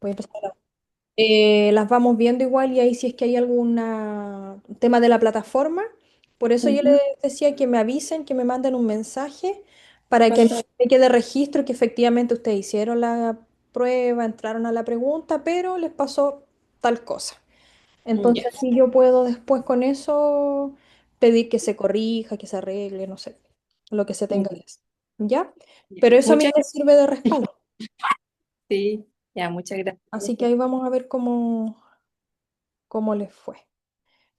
Voy a empezar las vamos viendo igual y ahí si es que hay algún tema de la plataforma. Por eso yo les Ujú. decía que me avisen, que me manden un mensaje para que Perfecto. me quede registro que efectivamente ustedes hicieron la prueba, entraron a la pregunta, pero les pasó tal cosa. Ya, Entonces, si yo puedo después con eso pedir que se corrija, que se arregle, no sé, lo que se tenga ya, que hacer. ¿Ya? ya. Pero eso a mí Muchas me sirve de respaldo. sí, ya, muchas gracias. Así que ahí vamos a ver cómo les fue.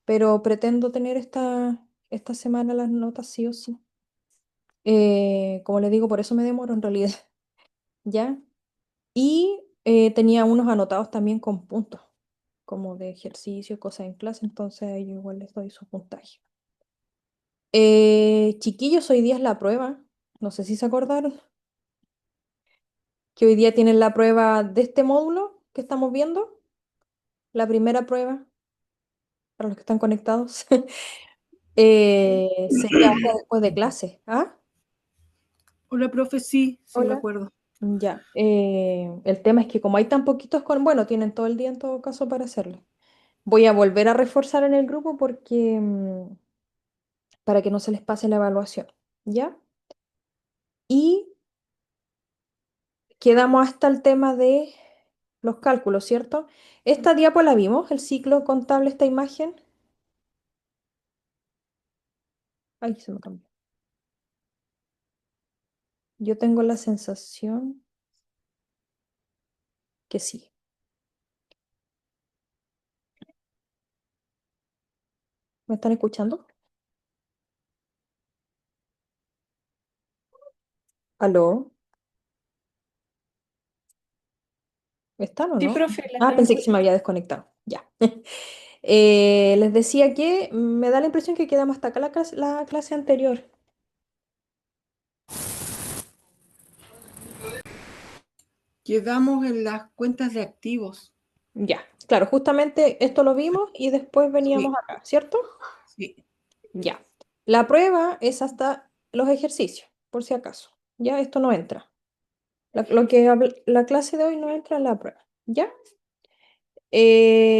Pero pretendo tener esta semana las notas sí o sí. Como les digo, por eso me demoro en realidad, ¿ya? Y tenía unos anotados también con puntos, como de ejercicio, cosas en clase, entonces a ellos igual les doy su puntaje. Chiquillos, hoy día es la prueba, no sé si se acordaron, que hoy día tienen la prueba de este módulo que estamos viendo, la primera prueba, para los que están conectados, sería ahora después de clase, ¿ah? Hola, profe, sí, sí me Hola. acuerdo. Ya, el tema es que como hay tan poquitos bueno, tienen todo el día en todo caso para hacerlo. Voy a volver a reforzar en el grupo porque para que no se les pase la evaluación, ¿ya? Y quedamos hasta el tema de los cálculos, ¿cierto? Esta diapo la vimos, el ciclo contable, esta imagen. Ay, se me cambió. Yo tengo la sensación que sí. ¿Me están escuchando? ¿Aló? ¿Están o Sí, no? profe, la Ah, estamos pensé que se me escuchando. había desconectado. Ya. Les decía que me da la impresión que quedamos hasta acá la clase anterior. Quedamos en las cuentas de activos. Ya, claro, justamente esto lo vimos y después veníamos Sí, acá, ¿cierto? sí. Ya. La prueba es hasta los ejercicios, por si acaso. Ya, esto no entra. La clase de hoy no entra en la prueba. ¿Ya? Eh,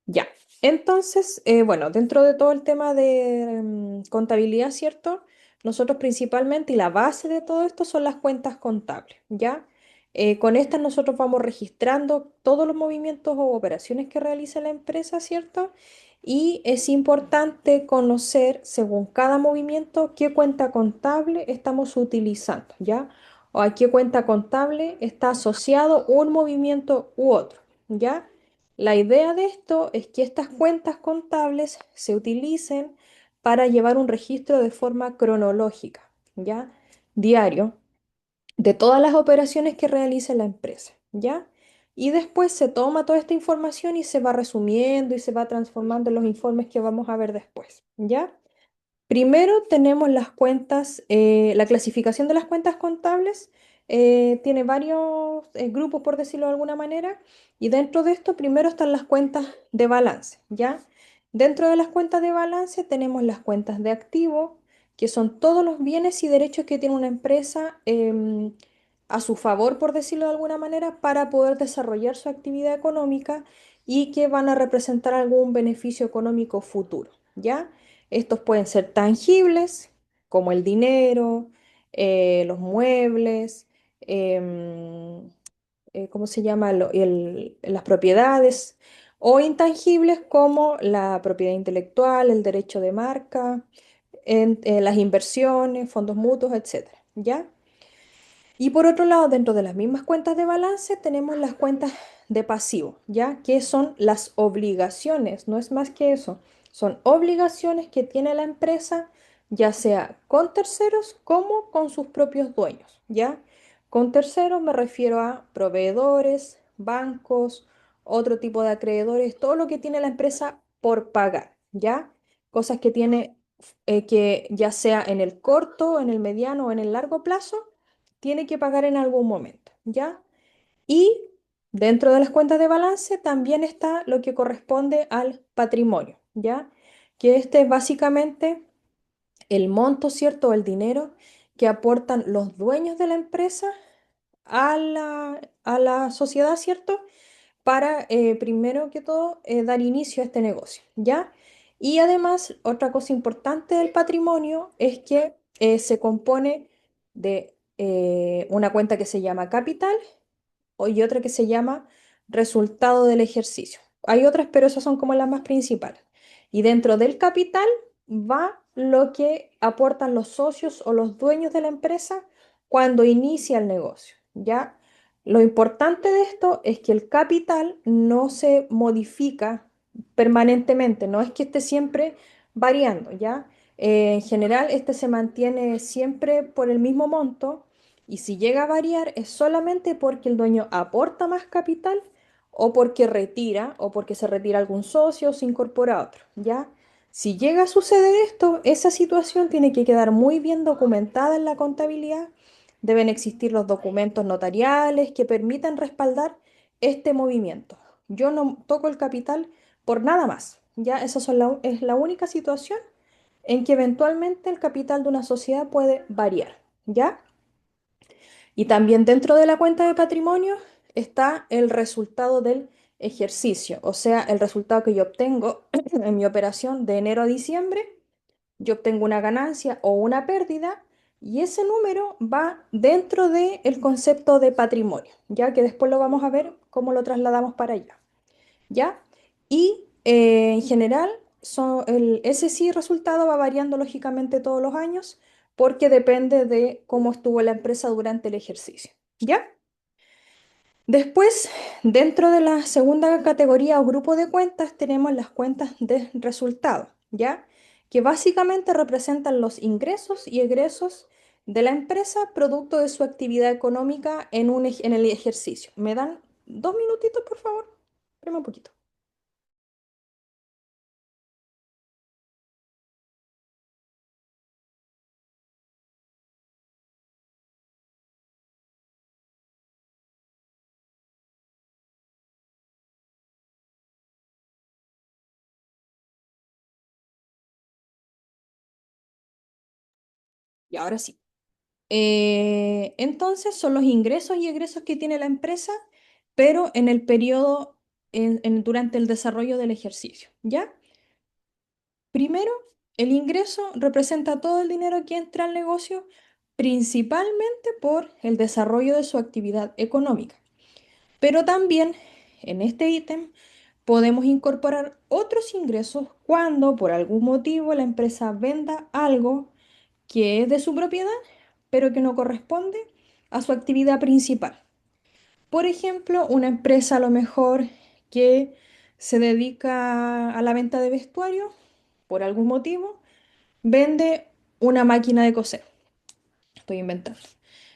Ya, entonces, bueno, dentro de todo el tema de contabilidad, ¿cierto? Nosotros principalmente, y la base de todo esto son las cuentas contables, ¿ya? Con estas nosotros vamos registrando todos los movimientos o operaciones que realiza la empresa, ¿cierto? Y es importante conocer, según cada movimiento, qué cuenta contable estamos utilizando, ¿ya? O a qué cuenta contable está asociado un movimiento u otro, ¿ya? La idea de esto es que estas cuentas contables se utilicen para llevar un registro de forma cronológica, ¿ya? Diario, de todas las operaciones que realice la empresa, ¿ya? Y después se toma toda esta información y se va resumiendo y se va transformando en los informes que vamos a ver después, ¿ya? Primero tenemos las cuentas, la clasificación de las cuentas contables tiene varios grupos, por decirlo de alguna manera, y dentro de esto primero están las cuentas de balance, ¿ya? Dentro de las cuentas de balance tenemos las cuentas de activo, que son todos los bienes y derechos que tiene una empresa a su favor, por decirlo de alguna manera, para poder desarrollar su actividad económica y que van a representar algún beneficio económico futuro, ¿ya? Estos pueden ser tangibles, como el dinero, los muebles, em, ¿cómo se llama? Las propiedades, o intangibles como la propiedad intelectual, el derecho de marca, las inversiones, fondos mutuos, etcétera, ¿ya? Y por otro lado, dentro de las mismas cuentas de balance tenemos las cuentas de pasivo, ¿ya? Que son las obligaciones, no es más que eso. Son obligaciones que tiene la empresa, ya sea con terceros como con sus propios dueños, ¿ya? Con terceros me refiero a proveedores, bancos, otro tipo de acreedores, todo lo que tiene la empresa por pagar, ¿ya? Cosas que tiene que ya sea en el corto, en el mediano o en el largo plazo tiene que pagar en algún momento, ¿ya? Y dentro de las cuentas de balance también está lo que corresponde al patrimonio, ¿ya? Que este es básicamente el monto, ¿cierto? O el dinero que aportan los dueños de la empresa a la sociedad, ¿cierto? Para, primero que todo, dar inicio a este negocio, ¿ya? Y además, otra cosa importante del patrimonio es que se compone de una cuenta que se llama capital y otra que se llama resultado del ejercicio. Hay otras, pero esas son como las más principales. Y dentro del capital va lo que aportan los socios o los dueños de la empresa cuando inicia el negocio, ¿ya? Lo importante de esto es que el capital no se modifica permanentemente, no es que esté siempre variando, ¿ya? En general, este se mantiene siempre por el mismo monto y si llega a variar es solamente porque el dueño aporta más capital o porque retira o porque se retira algún socio o se incorpora otro, ¿ya? Si llega a suceder esto, esa situación tiene que quedar muy bien documentada en la contabilidad. Deben existir los documentos notariales que permitan respaldar este movimiento. Yo no toco el capital por nada más, ¿ya? Es la única situación en que eventualmente el capital de una sociedad puede variar, ¿ya? Y también dentro de la cuenta de patrimonio está el resultado del ejercicio, o sea, el resultado que yo obtengo en mi operación de enero a diciembre. Yo obtengo una ganancia o una pérdida y ese número va dentro del concepto de patrimonio, ya que después lo vamos a ver cómo lo trasladamos para allá, ¿ya? Y en general, ese sí resultado va variando lógicamente todos los años porque depende de cómo estuvo la empresa durante el ejercicio, ¿ya? Después, dentro de la segunda categoría o grupo de cuentas, tenemos las cuentas de resultado, ¿ya? Que básicamente representan los ingresos y egresos de la empresa producto de su actividad económica en el ejercicio. ¿Me dan 2 minutitos, por favor? Espérame un poquito. Y ahora sí. Entonces son los ingresos y egresos que tiene la empresa, pero en el periodo, durante el desarrollo del ejercicio, ¿ya? Primero, el ingreso representa todo el dinero que entra al negocio, principalmente por el desarrollo de su actividad económica. Pero también en este ítem podemos incorporar otros ingresos cuando por algún motivo la empresa venda algo que es de su propiedad, pero que no corresponde a su actividad principal. Por ejemplo, una empresa a lo mejor que se dedica a la venta de vestuario, por algún motivo, vende una máquina de coser. Estoy inventando.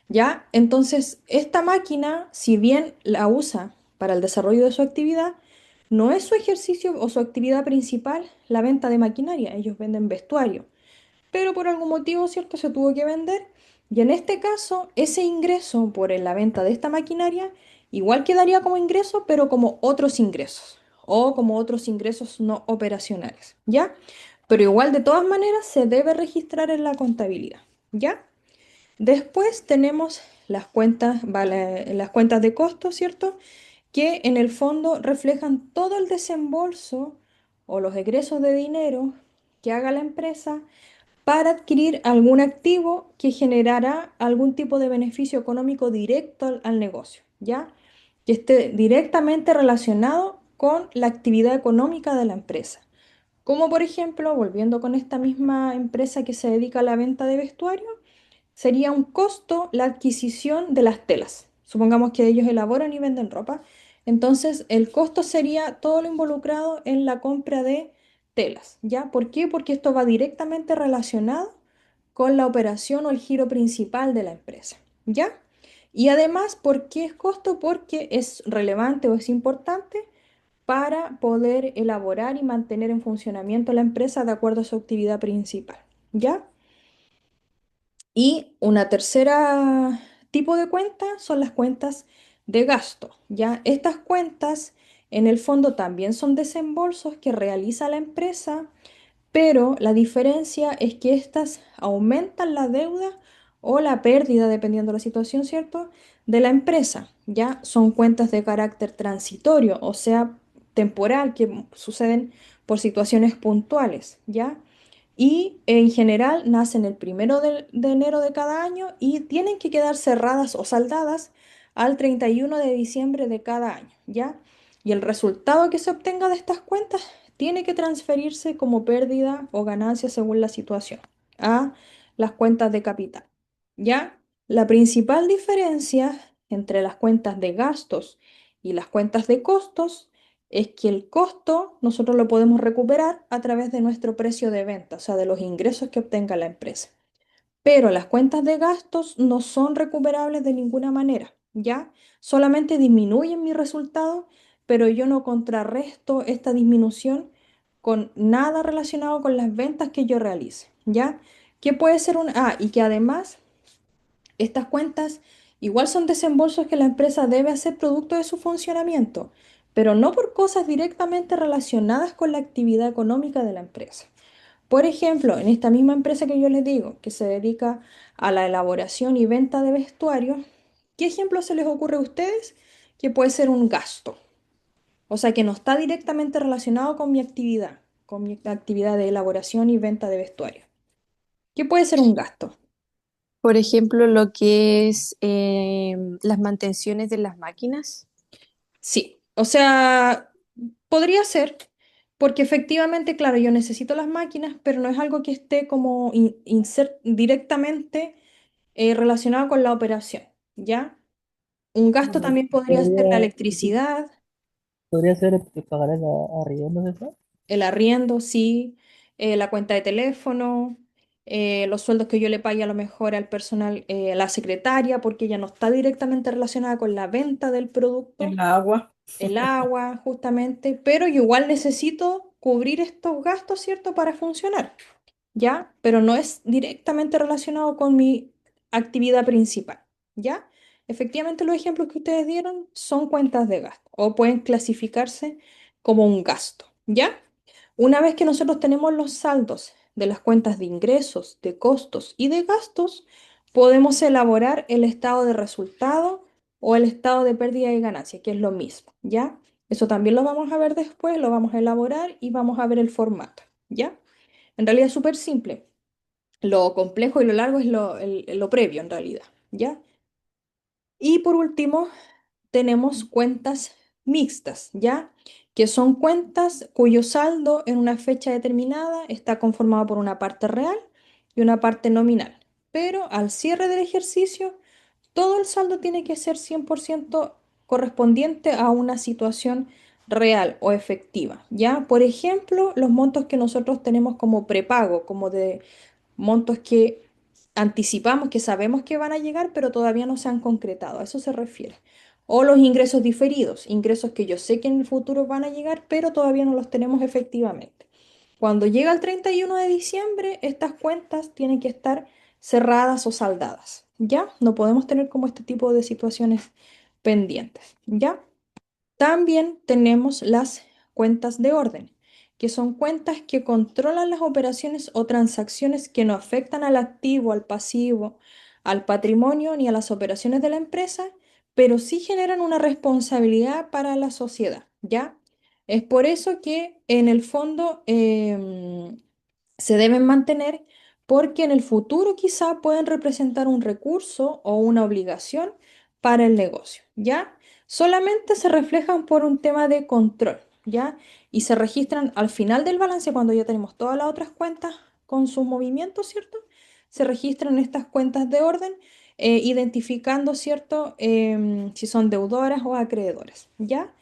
¿Ya? Entonces, esta máquina, si bien la usa para el desarrollo de su actividad, no es su ejercicio o su actividad principal la venta de maquinaria. Ellos venden vestuario, pero por algún motivo, ¿cierto? Se tuvo que vender. Y en este caso, ese ingreso por la venta de esta maquinaria igual quedaría como ingreso, pero como otros ingresos o como otros ingresos no operacionales, ¿ya? Pero igual de todas maneras se debe registrar en la contabilidad, ¿ya? Después tenemos las cuentas, las cuentas de costo, ¿cierto? Que en el fondo reflejan todo el desembolso o los egresos de dinero que haga la empresa para adquirir algún activo que generará algún tipo de beneficio económico directo al negocio, ¿ya? Que esté directamente relacionado con la actividad económica de la empresa. Como por ejemplo, volviendo con esta misma empresa que se dedica a la venta de vestuario, sería un costo la adquisición de las telas. Supongamos que ellos elaboran y venden ropa. Entonces, el costo sería todo lo involucrado en la compra de telas, ¿ya? ¿Por qué? Porque esto va directamente relacionado con la operación o el giro principal de la empresa, ¿ya? Y además, ¿por qué es costo? Porque es relevante o es importante para poder elaborar y mantener en funcionamiento la empresa de acuerdo a su actividad principal, ¿ya? Y una tercera tipo de cuenta son las cuentas de gasto, ¿ya? Estas cuentas en el fondo también son desembolsos que realiza la empresa, pero la diferencia es que estas aumentan la deuda o la pérdida, dependiendo de la situación, ¿cierto? De la empresa. Ya son cuentas de carácter transitorio, o sea, temporal, que suceden por situaciones puntuales, ¿ya? Y en general nacen el primero de enero de cada año y tienen que quedar cerradas o saldadas al 31 de diciembre de cada año, ¿ya? Y el resultado que se obtenga de estas cuentas tiene que transferirse como pérdida o ganancia según la situación a las cuentas de capital, ¿ya? La principal diferencia entre las cuentas de gastos y las cuentas de costos es que el costo nosotros lo podemos recuperar a través de nuestro precio de venta, o sea, de los ingresos que obtenga la empresa. Pero las cuentas de gastos no son recuperables de ninguna manera, ¿ya? Solamente disminuyen mi resultado, pero yo no contrarresto esta disminución con nada relacionado con las ventas que yo realice, ¿ya? Que puede ser un... Ah, y que además estas cuentas igual son desembolsos que la empresa debe hacer producto de su funcionamiento, pero no por cosas directamente relacionadas con la actividad económica de la empresa. Por ejemplo, en esta misma empresa que yo les digo, que se dedica a la elaboración y venta de vestuario, ¿qué ejemplo se les ocurre a ustedes que puede ser un gasto? O sea, que no está directamente relacionado con mi actividad de elaboración y venta de vestuario. ¿Qué puede ser un gasto? Por ejemplo, lo que es las mantenciones de las máquinas. Sí, o sea, podría ser, porque efectivamente, claro, yo necesito las máquinas, pero no es algo que esté como directamente relacionado con la operación, ¿ya? Un gasto Bueno, también podría ser la podría, electricidad, podría ser que pagar el arriendo de eso. el arriendo, sí, la cuenta de teléfono, los sueldos que yo le pague a lo mejor al personal, a la secretaria, porque ella no está directamente relacionada con la venta del producto. El agua. El agua, justamente, pero yo igual necesito cubrir estos gastos, ¿cierto? Para funcionar, ¿ya? Pero no es directamente relacionado con mi actividad principal, ¿ya? Efectivamente, los ejemplos que ustedes dieron son cuentas de gasto o pueden clasificarse como un gasto, ¿ya? Una vez que nosotros tenemos los saldos de las cuentas de ingresos, de costos y de gastos, podemos elaborar el estado de resultado o el estado de pérdida y ganancia, que es lo mismo, ¿ya? Eso también lo vamos a ver después, lo vamos a elaborar y vamos a ver el formato, ¿ya? En realidad es súper simple. Lo complejo y lo largo es lo previo, en realidad, ¿ya? Y por último, tenemos cuentas mixtas, ¿ya? Que son cuentas cuyo saldo en una fecha determinada está conformado por una parte real y una parte nominal. Pero al cierre del ejercicio, todo el saldo tiene que ser 100% correspondiente a una situación real o efectiva, ¿ya? Por ejemplo, los montos que nosotros tenemos como prepago, como de montos que anticipamos, que sabemos que van a llegar, pero todavía no se han concretado. A eso se refiere. O los ingresos diferidos, ingresos que yo sé que en el futuro van a llegar, pero todavía no los tenemos efectivamente. Cuando llega el 31 de diciembre, estas cuentas tienen que estar cerradas o saldadas, ¿ya? No podemos tener como este tipo de situaciones pendientes, ¿ya? También tenemos las cuentas de orden, que son cuentas que controlan las operaciones o transacciones que no afectan al activo, al pasivo, al patrimonio ni a las operaciones de la empresa, pero sí generan una responsabilidad para la sociedad, ¿ya? Es por eso que en el fondo se deben mantener porque en el futuro quizá pueden representar un recurso o una obligación para el negocio, ¿ya? Solamente se reflejan por un tema de control, ¿ya? Y se registran al final del balance cuando ya tenemos todas las otras cuentas con sus movimientos, ¿cierto? Se registran estas cuentas de orden identificando, ¿cierto? Si son deudoras o acreedoras, ¿ya?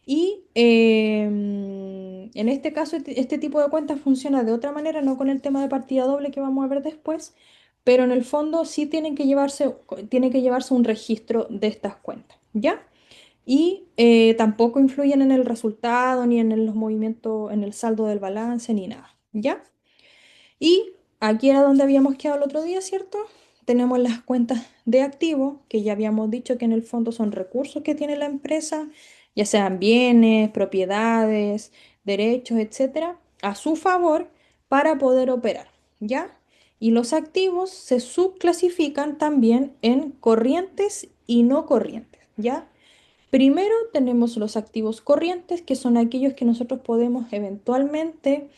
Y en este caso, este tipo de cuentas funciona de otra manera, no con el tema de partida doble que vamos a ver después, pero en el fondo sí tiene que llevarse un registro de estas cuentas, ¿ya? Y tampoco influyen en el resultado, ni en los movimientos, en el saldo del balance, ni nada, ¿ya? Y aquí era donde habíamos quedado el otro día, ¿cierto? Tenemos las cuentas de activo, que ya habíamos dicho que en el fondo son recursos que tiene la empresa, ya sean bienes, propiedades, derechos, etcétera, a su favor para poder operar, ¿ya? Y los activos se subclasifican también en corrientes y no corrientes, ¿ya? Primero tenemos los activos corrientes, que son aquellos que nosotros podemos eventualmente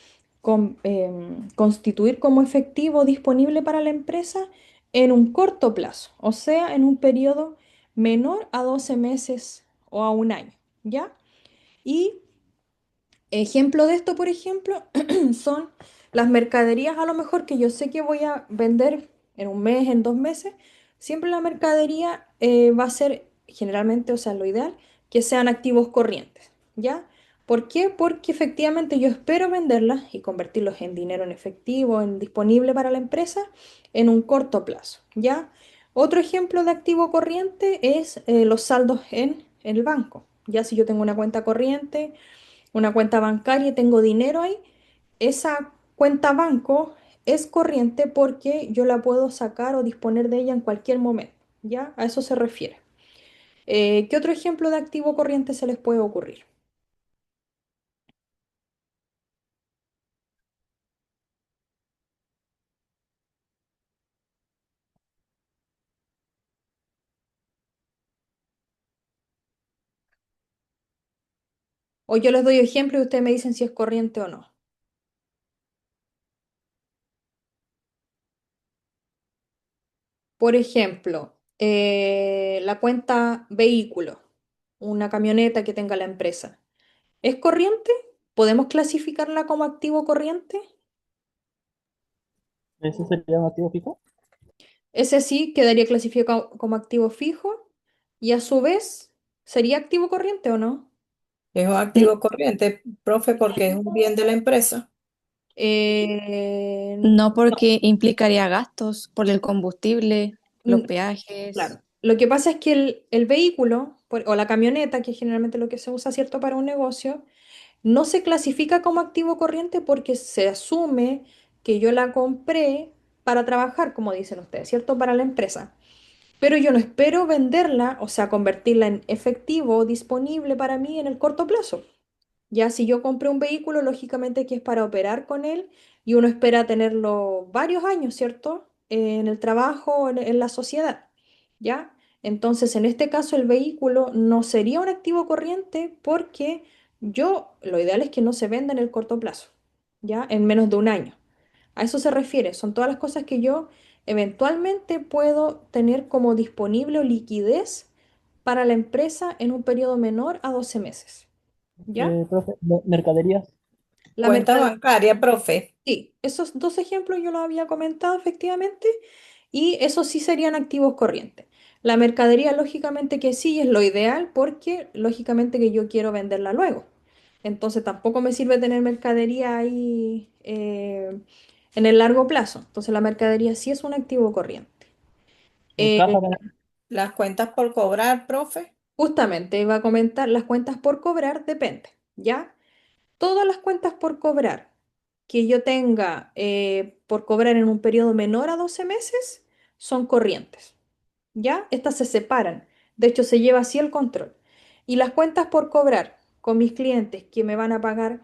constituir como efectivo disponible para la empresa en un corto plazo, o sea, en un periodo menor a 12 meses o a un año, ¿ya? Y ejemplo de esto, por ejemplo, son las mercaderías a lo mejor que yo sé que voy a vender en un mes, en 2 meses. Siempre la mercadería va a ser generalmente, o sea, lo ideal, que sean activos corrientes, ¿ya? ¿Por qué? Porque efectivamente yo espero venderlas y convertirlos en dinero en efectivo, en disponible para la empresa, en un corto plazo, ¿ya? Otro ejemplo de activo corriente es los saldos en el banco. Ya si yo tengo una cuenta corriente, una cuenta bancaria y tengo dinero ahí, esa cuenta banco es corriente porque yo la puedo sacar o disponer de ella en cualquier momento, ¿ya? A eso se refiere. ¿Qué otro ejemplo de activo corriente se les puede ocurrir? O yo les doy ejemplo y ustedes me dicen si es corriente o no. Por ejemplo, la cuenta vehículo, una camioneta que tenga la empresa. ¿Es corriente? ¿Podemos clasificarla como activo corriente? ¿Ese sería un activo fijo? Ese sí quedaría clasificado como activo fijo y a su vez, ¿sería activo corriente o no? Es un activo corriente, profe, porque es un bien de la empresa. No, No, porque implicaría gastos por el combustible, los mm, peajes. claro. Lo que pasa es que el vehículo o la camioneta, que es generalmente lo que se usa, ¿cierto?, para un negocio, no se clasifica como activo corriente porque se asume que yo la compré para trabajar, como dicen ustedes, ¿cierto?, para la empresa. Pero yo no espero venderla, o sea, convertirla en efectivo disponible para mí en el corto plazo. Ya si yo compré un vehículo, lógicamente que es para operar con él y uno espera tenerlo varios años, ¿cierto? En el trabajo, en la sociedad, ¿ya? Entonces, en este caso, el vehículo no sería un activo corriente porque lo ideal es que no se venda en el corto plazo, ¿ya? En menos de un año. A eso se refiere, son todas las cosas que yo eventualmente puedo tener como disponible o liquidez para la empresa en un periodo menor a 12 meses, ¿ya? Profe, mercaderías. La Cuenta mercadería, bancaria, profe. sí, esos dos ejemplos yo los había comentado efectivamente y esos sí serían activos corrientes. La mercadería, lógicamente que sí, es lo ideal porque lógicamente que yo quiero venderla luego. Entonces tampoco me sirve tener mercadería ahí en el largo plazo. Entonces la mercadería sí es un activo corriente. Eh, Caja también. Las cuentas por cobrar, profe. Justamente iba a comentar, las cuentas por cobrar depende, ¿ya? Todas las cuentas por cobrar que yo tenga por cobrar en un periodo menor a 12 meses son corrientes, ¿ya? Estas se separan. De hecho, se lleva así el control. Y las cuentas por cobrar con mis clientes que me van a pagar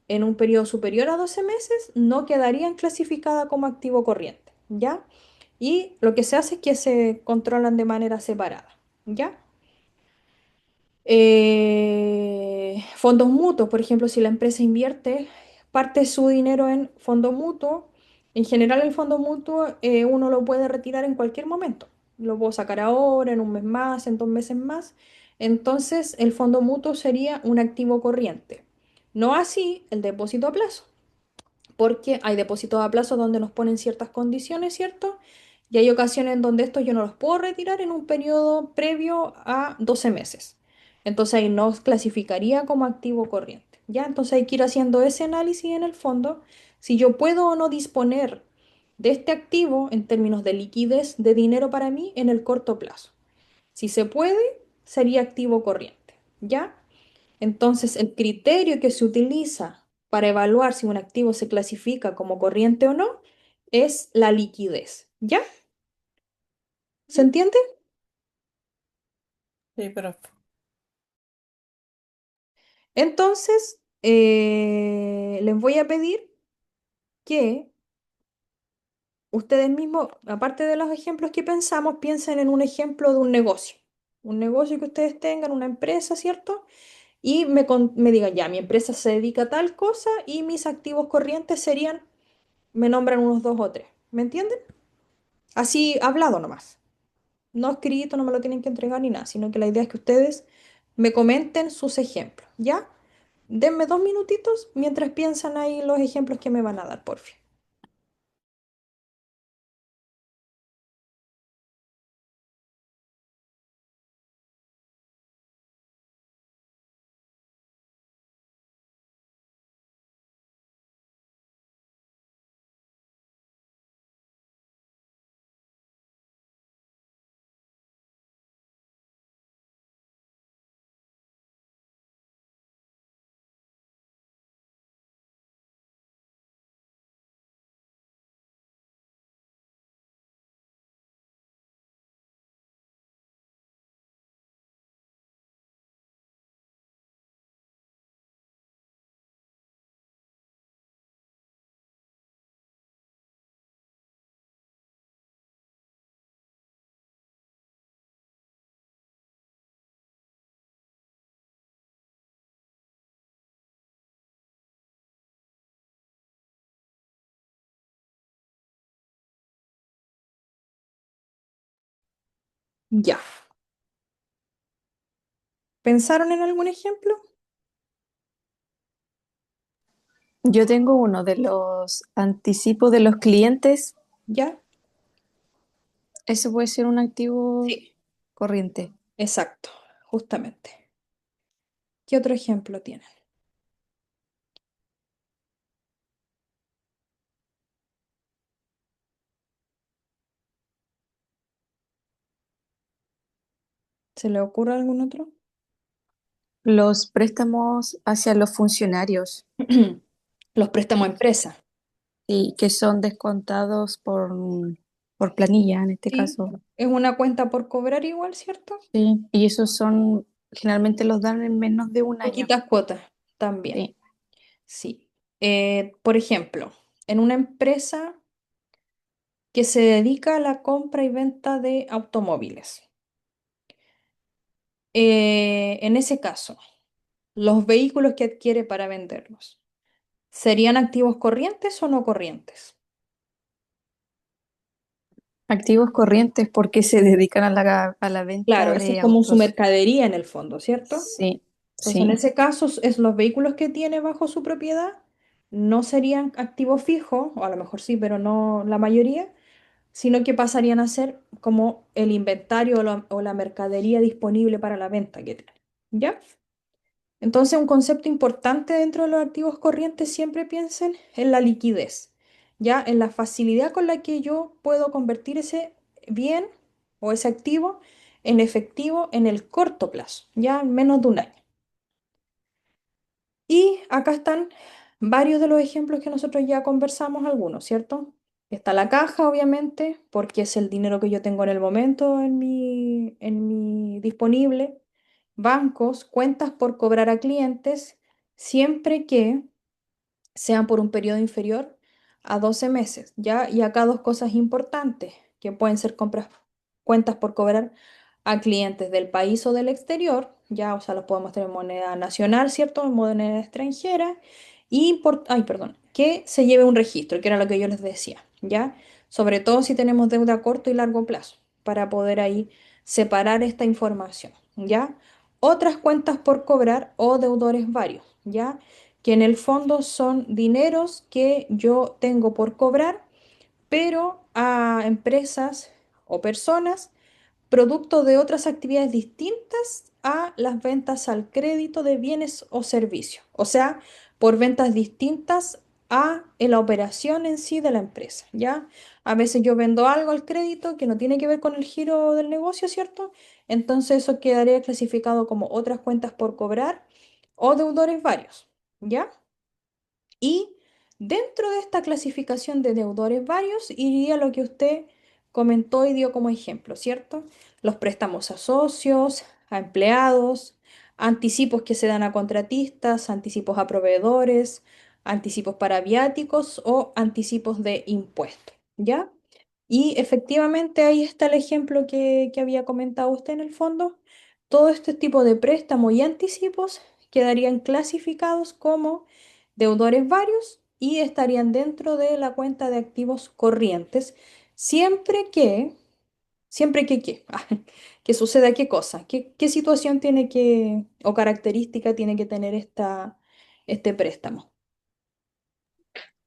en un periodo superior a 12 meses no quedarían clasificadas como activo corriente, ¿ya? Y lo que se hace es que se controlan de manera separada, ¿ya? Fondos mutuos, por ejemplo, si la empresa invierte parte de su dinero en fondo mutuo, en general el fondo mutuo uno lo puede retirar en cualquier momento. Lo puedo sacar ahora, en un mes más, en 2 meses más. Entonces, el fondo mutuo sería un activo corriente. No así el depósito a plazo porque hay depósitos a plazo donde nos ponen ciertas condiciones, ¿cierto? Y hay ocasiones en donde estos yo no los puedo retirar en un periodo previo a 12 meses. Entonces ahí no clasificaría como activo corriente, ¿ya? Entonces hay que ir haciendo ese análisis en el fondo, si yo puedo o no disponer de este activo en términos de liquidez de dinero para mí en el corto plazo. Si se puede, sería activo corriente, ¿ya? Entonces, el criterio que se utiliza para evaluar si un activo se clasifica como corriente o no es la liquidez. ¿Ya? ¿Se entiende? Sí, profe. Entonces, les voy a pedir que ustedes mismos, aparte de los ejemplos que pensamos, piensen en un ejemplo de un negocio que ustedes tengan, una empresa, ¿cierto? Y me digan, ya, mi empresa se dedica a tal cosa y mis activos corrientes serían, me nombran unos dos o tres, ¿me entienden? Así hablado nomás, no escrito, no me lo tienen que entregar ni nada, sino que la idea es que ustedes me comenten sus ejemplos, ¿ya? Denme 2 minutitos mientras piensan ahí los ejemplos que me van a dar, por fin. Ya. ¿Pensaron en algún ejemplo? Yo tengo uno de los anticipos de los clientes. ¿Ya? Eso puede ser un activo Sí. corriente. Exacto, justamente. ¿Qué otro ejemplo tienen? ¿Se le ocurre algún otro? Los préstamos hacia los funcionarios, Los préstamos a empresa. y que son descontados por planilla en este Sí, caso. es una cuenta por cobrar igual, ¿cierto? Sí, y esos son, generalmente los dan en menos de un año. Poquitas cuotas también. Sí. Sí. Por ejemplo, en una empresa que se dedica a la compra y venta de automóviles. En ese caso, los vehículos que adquiere para venderlos, ¿serían activos corrientes o no corrientes? Activos corrientes porque se dedican a la Claro, venta esa es de como su autos. mercadería en el fondo, ¿cierto? Sí, Entonces, en sí. ese caso, es los vehículos que tiene bajo su propiedad no serían activos fijos, o a lo mejor sí, pero no la mayoría, sino que pasarían a ser como el inventario o la mercadería disponible para la venta que tiene. ¿Ya? Entonces, un concepto importante dentro de los activos corrientes, siempre piensen en la liquidez, ¿ya? En la facilidad con la que yo puedo convertir ese bien o ese activo en efectivo en el corto plazo, ya en menos de un año. Y acá están varios de los ejemplos que nosotros ya conversamos, algunos, ¿cierto? Está la caja, obviamente, porque es el dinero que yo tengo en el momento en mi disponible. Bancos, cuentas por cobrar a clientes, siempre que sean por un periodo inferior a 12 meses, ¿ya? Y acá dos cosas importantes, que pueden ser compras, cuentas por cobrar a clientes del país o del exterior, ya, o sea, los podemos tener en moneda nacional, ¿cierto? En moneda extranjera, y ay, perdón, que se lleve un registro, que era lo que yo les decía, ¿ya? Sobre todo si tenemos deuda a corto y largo plazo, para poder ahí separar esta información, ¿ya? Otras cuentas por cobrar o deudores varios, ¿ya? Que en el fondo son dineros que yo tengo por cobrar, pero a empresas o personas, producto de otras actividades distintas a las ventas al crédito de bienes o servicios. O sea, por ventas distintas a la operación en sí de la empresa, ¿ya? A veces yo vendo algo al crédito que no tiene que ver con el giro del negocio, ¿cierto? Entonces eso quedaría clasificado como otras cuentas por cobrar o deudores varios, ¿ya? Y dentro de esta clasificación de deudores varios iría lo que usted comentó y dio como ejemplo, ¿cierto? Los préstamos a socios, a empleados, anticipos que se dan a contratistas, anticipos a proveedores, anticipos para viáticos o anticipos de impuestos, ¿ya? Y efectivamente ahí está el ejemplo que había comentado usted en el fondo. Todo este tipo de préstamos y anticipos quedarían clasificados como deudores varios y estarían dentro de la cuenta de activos corrientes, siempre que, ¿qué? Que suceda qué cosa, qué situación tiene que, o característica tiene que tener este préstamo.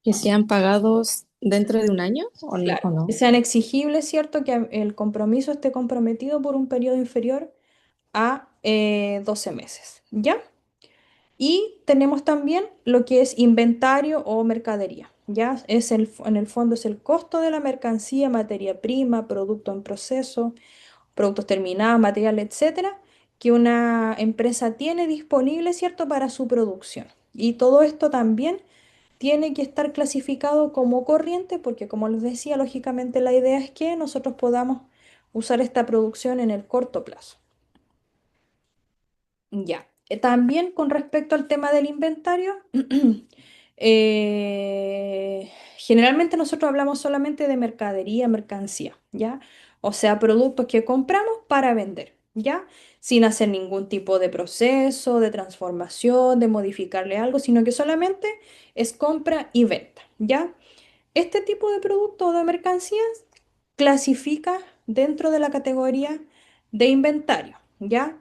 Que sean pagados dentro de un año Claro, o que no. sean exigibles, ¿cierto? Que el compromiso esté comprometido por un periodo inferior a 12 meses, ¿ya? Y tenemos también lo que es inventario o mercadería, ¿ya? En el fondo es el costo de la mercancía, materia prima, producto en proceso, productos terminados, material, etcétera, que una empresa tiene disponible, ¿cierto?, para su producción. Y todo esto también tiene que estar clasificado como corriente porque, como les decía, lógicamente la idea es que nosotros podamos usar esta producción en el corto plazo. Ya. También con respecto al tema del inventario, generalmente nosotros hablamos solamente de mercadería, mercancía, ¿ya? O sea, productos que compramos para vender, ¿ya? Sin hacer ningún tipo de proceso, de transformación, de modificarle algo, sino que solamente es compra y venta, ¿ya? Este tipo de producto o de mercancías clasifica dentro de la categoría de inventario, ¿ya?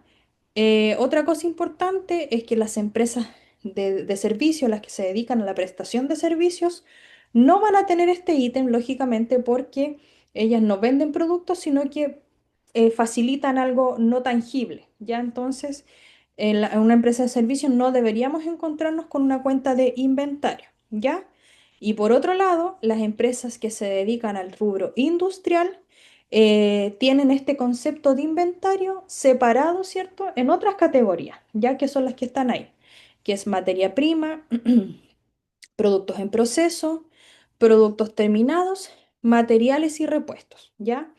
Otra cosa importante es que las empresas de servicios, las que se dedican a la prestación de servicios, no van a tener este ítem, lógicamente, porque ellas no venden productos, sino que facilitan algo no tangible, ¿ya? Entonces, en una empresa de servicios no deberíamos encontrarnos con una cuenta de inventario, ¿ya? Y por otro lado, las empresas que se dedican al rubro industrial tienen este concepto de inventario separado, ¿cierto? En otras categorías, ya que son las que están ahí, que es materia prima, productos en proceso, productos terminados, materiales y repuestos, ¿ya?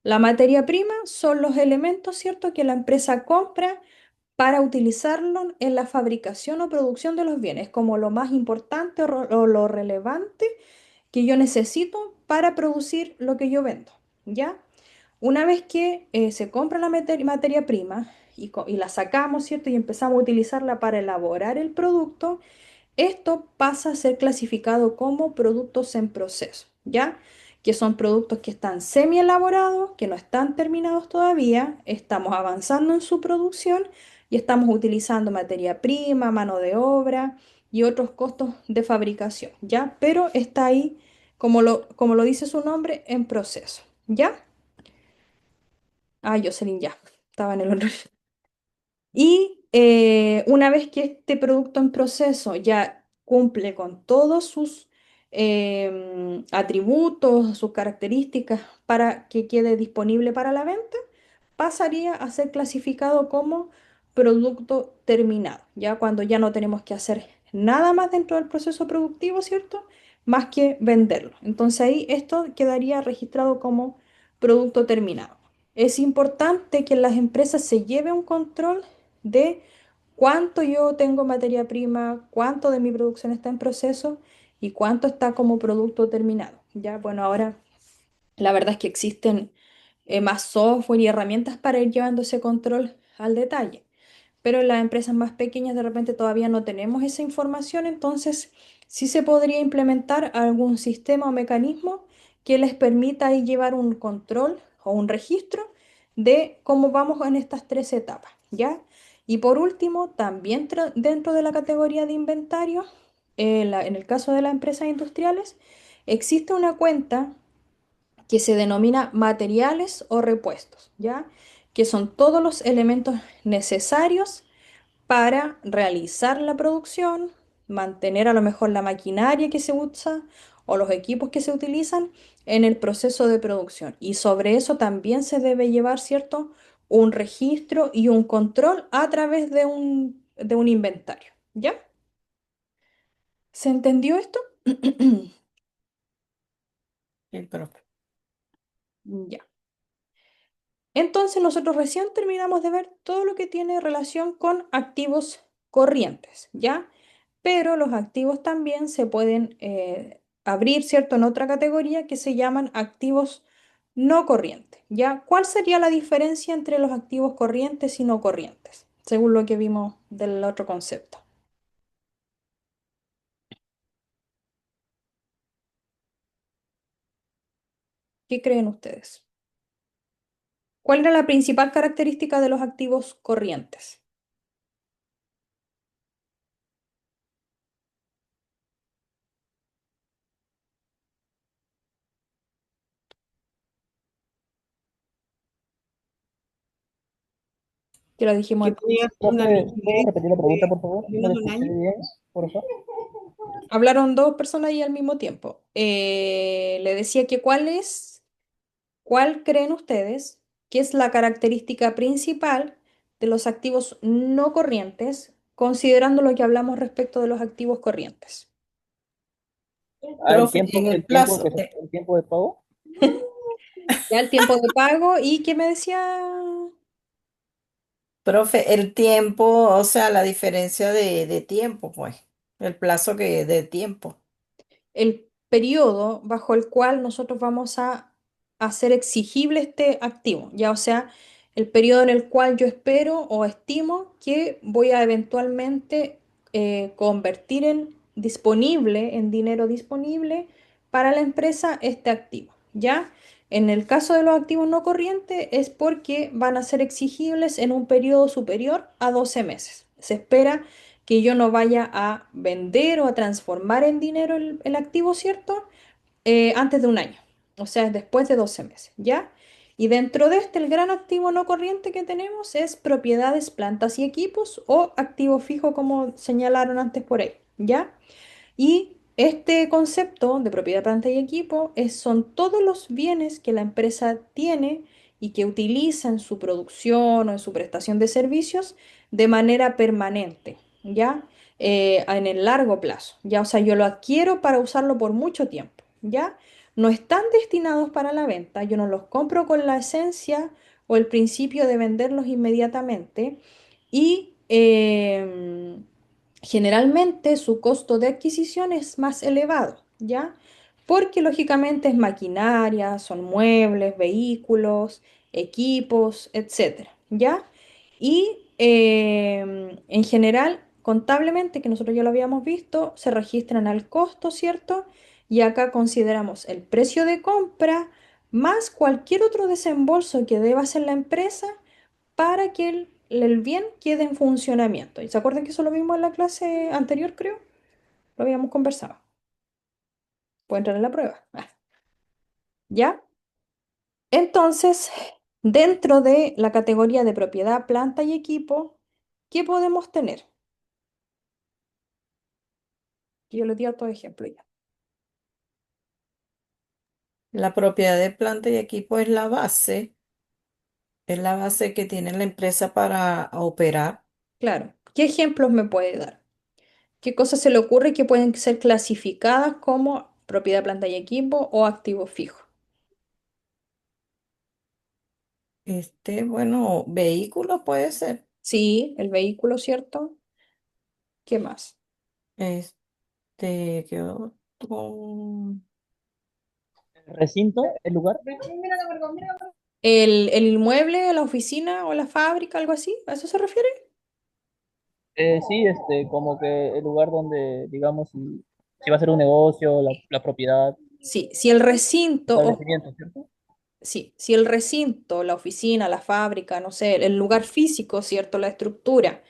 La materia prima son los elementos, ¿cierto?, que la empresa compra para utilizarlo en la fabricación o producción de los bienes, como lo más importante o lo relevante que yo necesito para producir lo que yo vendo, ¿ya? Una vez que se compra la materia prima y la sacamos, ¿cierto? Y empezamos a utilizarla para elaborar el producto, esto pasa a ser clasificado como productos en proceso, ¿ya? Que son productos que están semi elaborados, que no están terminados todavía, estamos avanzando en su producción y estamos utilizando materia prima, mano de obra y otros costos de fabricación, ¿ya? Pero está ahí, como lo dice su nombre, en proceso, ¿ya? Ah, Jocelyn, ya, estaba en el otro. Y una vez que este producto en proceso ya cumple con todos sus atributos, sus características para que quede disponible para la venta, pasaría a ser clasificado como producto terminado, ya cuando ya no tenemos que hacer nada más dentro del proceso productivo, ¿cierto? Más que venderlo. Entonces ahí esto quedaría registrado como producto terminado. Es importante que en las empresas se lleve un control de cuánto yo tengo materia prima, cuánto de mi producción está en proceso y cuánto está como producto terminado. Ya, bueno, ahora la verdad es que existen más software y herramientas para ir llevando ese control al detalle. Pero en las empresas más pequeñas de repente todavía no tenemos esa información, entonces sí se podría implementar algún sistema o mecanismo que les permita ahí llevar un control o un registro de cómo vamos en estas tres etapas, ¿ya? Y por último, también dentro de la categoría de inventario, en el caso de las empresas industriales, existe una cuenta que se denomina materiales o repuestos, ¿ya? Que son todos los elementos necesarios para realizar la producción, mantener a lo mejor la maquinaria que se usa o los equipos que se utilizan en el proceso de producción. Y sobre eso también se debe llevar, ¿cierto? Un registro y un control a través de un inventario, ¿ya? ¿Se entendió esto? Sí, profe. Ya. Entonces nosotros recién terminamos de ver todo lo que tiene relación con activos corrientes, ¿ya? Pero los activos también se pueden abrir, ¿cierto?, en otra categoría que se llaman activos no corriente. ¿Ya? ¿Cuál sería la diferencia entre los activos corrientes y no corrientes? Según lo que vimos del otro concepto. ¿Qué creen ustedes? ¿Cuál era la principal característica de los activos corrientes? Que lo dijimos Que al tenía principio. una Profe, ¿puede liquidez repetir la pregunta, por por favor? No menos le de un escuché año. bien, por favor. Hablaron dos personas ahí al mismo tiempo. Le decía que ¿cuál creen ustedes que es la característica principal de los activos no corrientes, considerando lo que hablamos respecto de los activos corrientes? Ah, Profe, en el plazo. el tiempo de pago. Ya el tiempo de pago y ¿qué me decía? Profe, el tiempo, o sea, la diferencia de tiempo, pues, el plazo que de tiempo. El periodo bajo el cual nosotros vamos a hacer exigible este activo, ya o sea, el periodo en el cual yo espero o estimo que voy a eventualmente convertir en disponible, en dinero disponible para la empresa este activo, ¿ya? En el caso de los activos no corrientes es porque van a ser exigibles en un periodo superior a 12 meses. Se espera que yo no vaya a vender o a transformar en dinero el activo, ¿cierto? Antes de un año, o sea, después de 12 meses, ¿ya? Y dentro de este, el gran activo no corriente que tenemos es propiedades, plantas y equipos o activo fijo, como señalaron antes por ahí, ¿ya? Y este concepto de propiedad, planta y equipo son todos los bienes que la empresa tiene y que utiliza en su producción o en su prestación de servicios de manera permanente, ¿ya? En el largo plazo, ¿ya? O sea, yo lo adquiero para usarlo por mucho tiempo, ¿ya? No están destinados para la venta, yo no los compro con la esencia o el principio de venderlos inmediatamente y generalmente su costo de adquisición es más elevado, ¿ya? Porque lógicamente es maquinaria, son muebles, vehículos, equipos, etcétera, ¿ya? Y en general, contablemente, que nosotros ya lo habíamos visto, se registran al costo, ¿cierto? Y acá consideramos el precio de compra más cualquier otro desembolso que deba hacer la empresa para que el bien quede en funcionamiento. ¿Y se acuerdan que eso lo vimos en la clase anterior, creo? Lo habíamos conversado. Puede entrar en la prueba. ¿Ya? Entonces, dentro de la categoría de propiedad, planta y equipo, ¿qué podemos tener? Yo les di otro ejemplo ya. La propiedad de planta y equipo es la base que tiene la empresa para operar. Claro. ¿Qué ejemplos me puede dar? ¿Qué cosas se le ocurre que pueden ser clasificadas como propiedad, planta y equipo o activo fijo? Bueno, vehículos puede ser. Sí, el vehículo, ¿cierto? ¿Qué más? ¿Qué otro? El recinto, el lugar. El inmueble, la oficina o la fábrica, algo así, ¿a eso se refiere? Sí, como que el lugar donde, digamos, si va a ser un negocio, la propiedad, Sí, si el recinto, establecimiento, ¿cierto? sí, si el recinto, la oficina, la fábrica, no sé, el lugar físico, ¿cierto? La estructura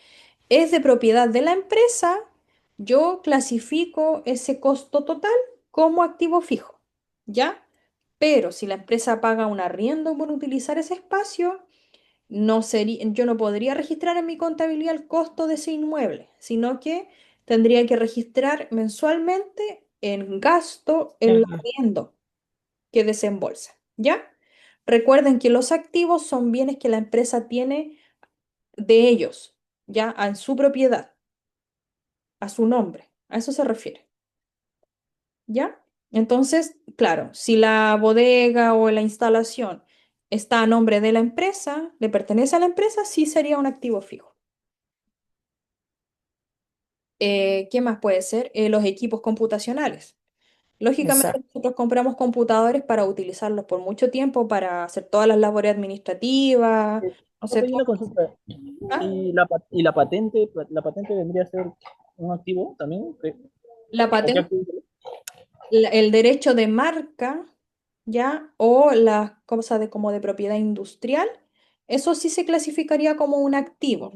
es de propiedad de la empresa, yo clasifico ese costo total como activo fijo, ¿ya? Pero si la empresa paga un arriendo por utilizar ese espacio, no sería, yo no podría registrar en mi contabilidad el costo de ese inmueble, sino que tendría que registrar mensualmente en gasto el Ajá. arriendo que desembolsa, ¿ya? Recuerden que los activos son bienes que la empresa tiene de ellos, ¿ya? En su propiedad, a su nombre, a eso se refiere, ¿ya? Entonces, claro, si la bodega o la instalación está a nombre de la empresa, le pertenece a la empresa, sí sería un activo fijo. ¿Qué más puede ser? Los equipos computacionales. Lógicamente Exacto. nosotros compramos computadores para utilizarlos por mucho tiempo, para hacer todas las labores administrativas, no sé, Profe, y todo. una consulta. ¿Ah? ¿Y la patente vendría a ser un activo también? La ¿O qué patente, activo? el derecho de marca, ¿ya? O las cosas de como de propiedad industrial, eso sí se clasificaría como un activo.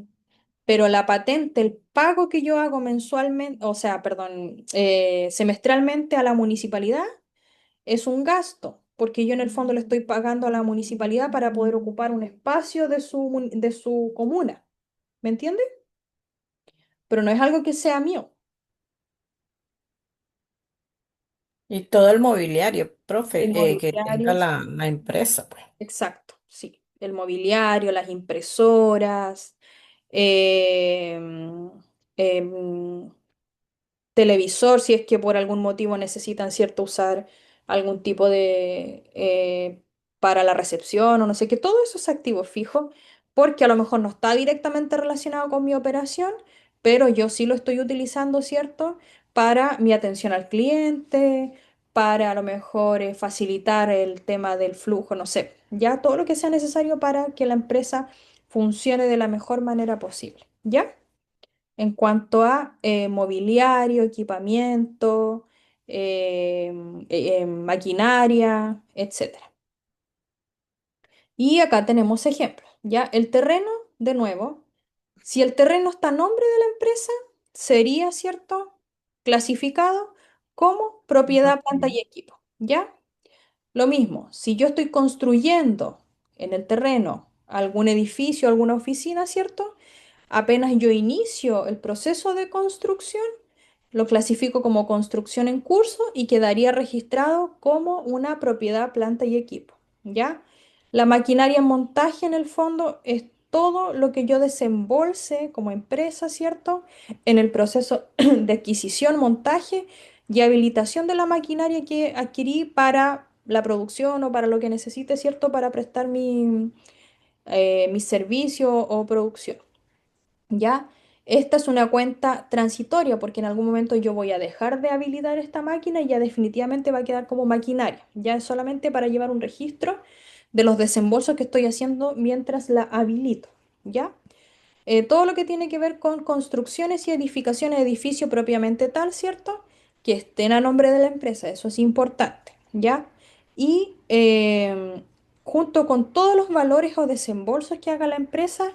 Pero la patente, el pago que yo hago mensualmente, o sea, perdón, semestralmente a la municipalidad, es un gasto, porque yo en el fondo le estoy pagando a la municipalidad para poder ocupar un espacio de su comuna. ¿Me entiende? Pero no es algo que sea mío. Y todo el mobiliario, El profe, que tenga mobiliario, la empresa, pues. exacto, sí. El mobiliario, las impresoras, em, em, televisor, si es que por algún motivo necesitan, ¿cierto?, usar algún tipo de para la recepción o no sé qué, todo eso es activo fijo, porque a lo mejor no está directamente relacionado con mi operación, pero yo sí lo estoy utilizando, ¿cierto?, para mi atención al cliente, para a lo mejor facilitar el tema del flujo, no sé, ya todo lo que sea necesario para que la empresa funcione de la mejor manera posible, ¿ya? En cuanto a mobiliario, equipamiento, maquinaria, etcétera. Y acá tenemos ejemplos. Ya el terreno, de nuevo, si el terreno está a nombre de la empresa, sería, ¿cierto?, clasificado como propiedad, planta Ok. y equipo. ¿Ya? Lo mismo, si yo estoy construyendo en el terreno algún edificio, alguna oficina, ¿cierto? Apenas yo inicio el proceso de construcción, lo clasifico como construcción en curso y quedaría registrado como una propiedad, planta y equipo, ¿ya? La maquinaria en montaje en el fondo es todo lo que yo desembolse como empresa, ¿cierto? En el proceso de adquisición, montaje y habilitación de la maquinaria que adquirí para la producción o para lo que necesite, ¿cierto? Para prestar mi servicio o producción. ¿Ya? Esta es una cuenta transitoria porque en algún momento yo voy a dejar de habilitar esta máquina y ya definitivamente va a quedar como maquinaria. Ya es solamente para llevar un registro de los desembolsos que estoy haciendo mientras la habilito. ¿Ya? Todo lo que tiene que ver con construcciones y edificaciones, edificio propiamente tal, ¿cierto? Que estén a nombre de la empresa, eso es importante, ¿ya? Y junto con todos los valores o desembolsos que haga la empresa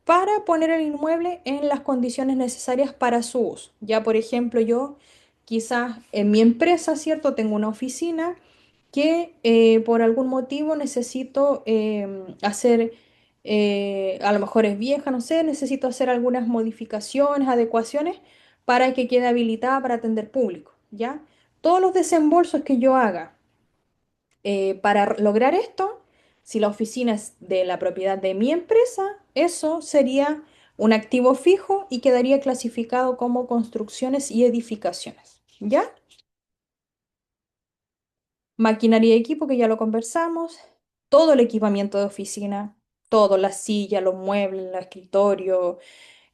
para poner el inmueble en las condiciones necesarias para su uso. Ya, por ejemplo, yo quizás en mi empresa, ¿cierto? Tengo una oficina que por algún motivo necesito hacer a lo mejor es vieja, no sé, necesito hacer algunas modificaciones, adecuaciones para que quede habilitada para atender público, ¿ya? Todos los desembolsos que yo haga para lograr esto, si la oficina es de la propiedad de mi empresa, eso sería un activo fijo y quedaría clasificado como construcciones y edificaciones, ¿ya? Maquinaria y equipo, que ya lo conversamos, todo el equipamiento de oficina, todo, la silla, los muebles, el escritorio,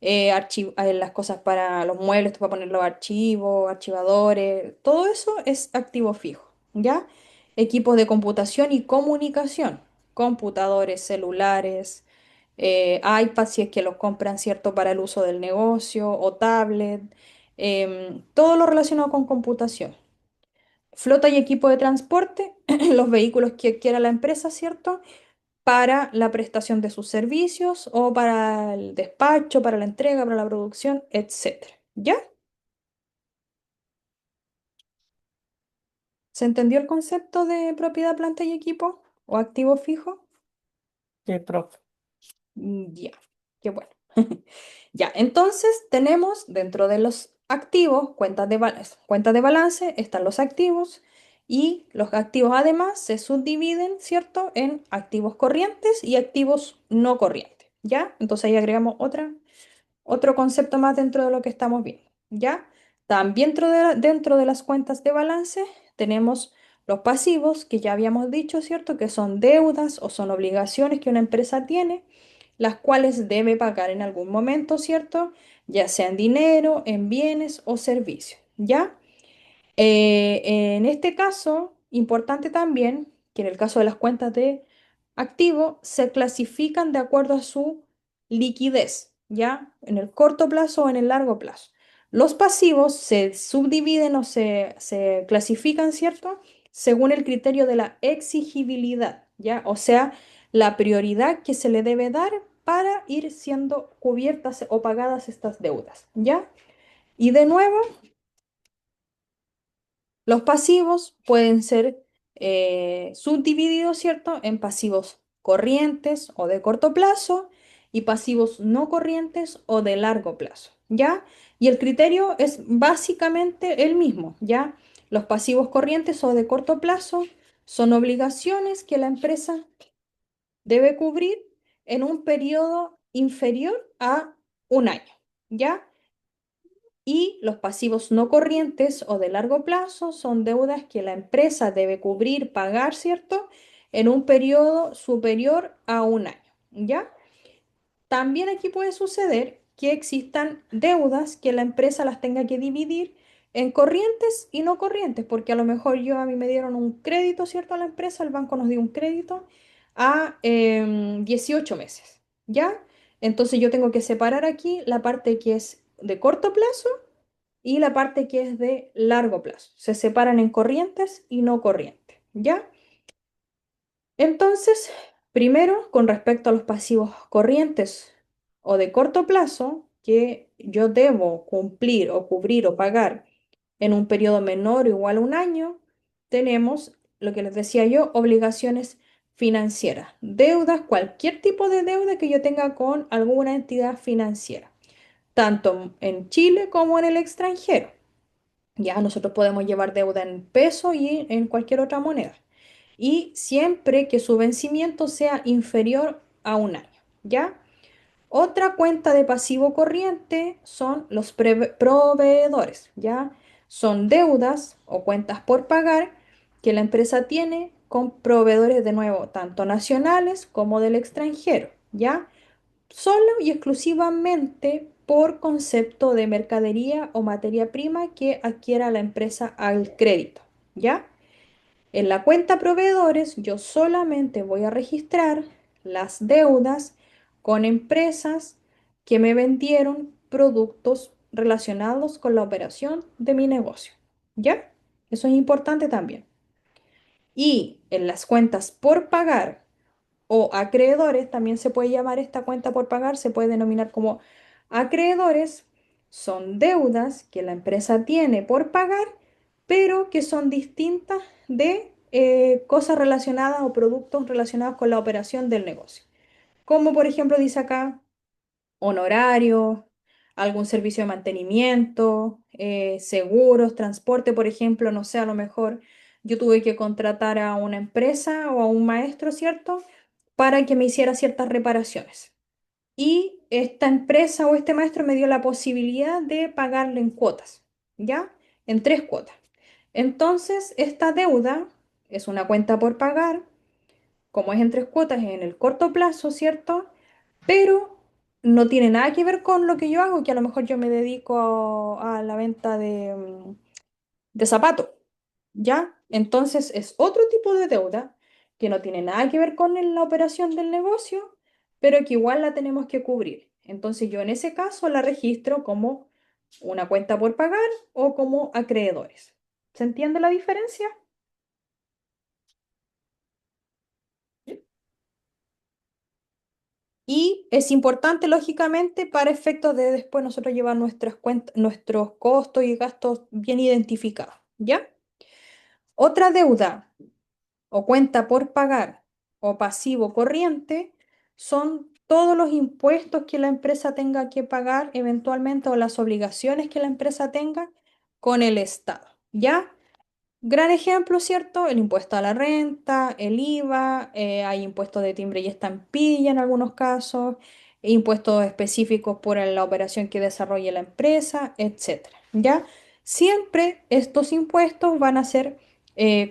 las cosas para los muebles, para poner los archivos, archivadores, todo eso es activo fijo, ¿ya? Equipos de computación y comunicación, computadores, celulares, iPads si es que los compran, ¿cierto?, para el uso del negocio o tablet, todo lo relacionado con computación. Flota y equipo de transporte, los vehículos que adquiera la empresa, ¿cierto?, para la prestación de sus servicios o para el despacho, para la entrega, para la producción, etcétera. ¿Ya? ¿Se entendió el concepto de propiedad, planta y equipo o activo fijo? Sí, profe. Ya, qué bueno. Ya, entonces tenemos dentro de los activos, cuentas de balance, están los activos y los activos además se subdividen, ¿cierto?, en activos corrientes y activos no corrientes. ¿Ya? Entonces ahí agregamos otro concepto más dentro de lo que estamos viendo, ¿ya? También dentro de las cuentas de balance tenemos los pasivos, que ya habíamos dicho, ¿cierto? Que son deudas o son obligaciones que una empresa tiene, las cuales debe pagar en algún momento, ¿cierto? Ya sea en dinero, en bienes o servicios, ¿ya? En este caso, importante también que en el caso de las cuentas de activo se clasifican de acuerdo a su liquidez, ¿ya? En el corto plazo o en el largo plazo. Los pasivos se subdividen o se clasifican, ¿cierto? Según el criterio de la exigibilidad, ¿ya? O sea, la prioridad que se le debe dar para ir siendo cubiertas o pagadas estas deudas, ¿ya? Y de nuevo, los pasivos pueden ser subdivididos, ¿cierto? En pasivos corrientes o de corto plazo y pasivos no corrientes o de largo plazo, ¿ya? Y el criterio es básicamente el mismo, ¿ya? Los pasivos corrientes o de corto plazo son obligaciones que la empresa debe cubrir en un periodo inferior a un año, ¿ya? Y los pasivos no corrientes o de largo plazo son deudas que la empresa debe cubrir, pagar, ¿cierto? En un periodo superior a un año, ¿ya? También aquí puede suceder que existan deudas que la empresa las tenga que dividir en corrientes y no corrientes, porque a lo mejor a mí me dieron un crédito, ¿cierto? A la empresa, el banco nos dio un crédito a 18 meses, ¿ya? Entonces yo tengo que separar aquí la parte que es de corto plazo y la parte que es de largo plazo. Se separan en corrientes y no corrientes, ¿ya? Entonces, primero, con respecto a los pasivos corrientes o de corto plazo, que yo debo cumplir o cubrir o pagar en un periodo menor o igual a un año, tenemos lo que les decía yo, obligaciones financieras, deudas, cualquier tipo de deuda que yo tenga con alguna entidad financiera, tanto en Chile como en el extranjero. Ya nosotros podemos llevar deuda en peso y en cualquier otra moneda. Y siempre que su vencimiento sea inferior a un año. ¿Ya? Otra cuenta de pasivo corriente son los proveedores. ¿Ya? Son deudas o cuentas por pagar que la empresa tiene con proveedores de nuevo, tanto nacionales como del extranjero. ¿Ya? Solo y exclusivamente por concepto de mercadería o materia prima que adquiera la empresa al crédito, ¿ya? En la cuenta proveedores yo solamente voy a registrar las deudas con empresas que me vendieron productos relacionados con la operación de mi negocio, ¿ya? Eso es importante también. Y en las cuentas por pagar o acreedores, también se puede llamar esta cuenta por pagar, se puede denominar como acreedores, son deudas que la empresa tiene por pagar, pero que son distintas de cosas relacionadas o productos relacionados con la operación del negocio. Como por ejemplo dice acá, honorarios, algún servicio de mantenimiento, seguros, transporte, por ejemplo, no sé, a lo mejor yo tuve que contratar a una empresa o a un maestro, ¿cierto? Para que me hiciera ciertas reparaciones. Y esta empresa o este maestro me dio la posibilidad de pagarle en cuotas, ¿ya? En 3 cuotas. Entonces, esta deuda es una cuenta por pagar, como es en 3 cuotas, es en el corto plazo, ¿cierto? Pero no tiene nada que ver con lo que yo hago, que a lo mejor yo me dedico a la venta de zapatos, ¿ya? Entonces es otro tipo de deuda que no tiene nada que ver con la operación del negocio, pero que igual la tenemos que cubrir. Entonces yo en ese caso la registro como una cuenta por pagar o como acreedores. ¿Se entiende la diferencia? Y es importante, lógicamente, para efectos de después nosotros llevar nuestras cuentas, nuestros costos y gastos bien identificados, ¿ya? Otra deuda o cuenta por pagar o pasivo corriente son todos los impuestos que la empresa tenga que pagar eventualmente o las obligaciones que la empresa tenga con el Estado, ¿ya? Gran ejemplo, ¿cierto? El impuesto a la renta, el IVA, hay impuestos de timbre y estampilla en algunos casos, impuestos específicos por la operación que desarrolle la empresa, etcétera. ¿Ya? Siempre estos impuestos van a ser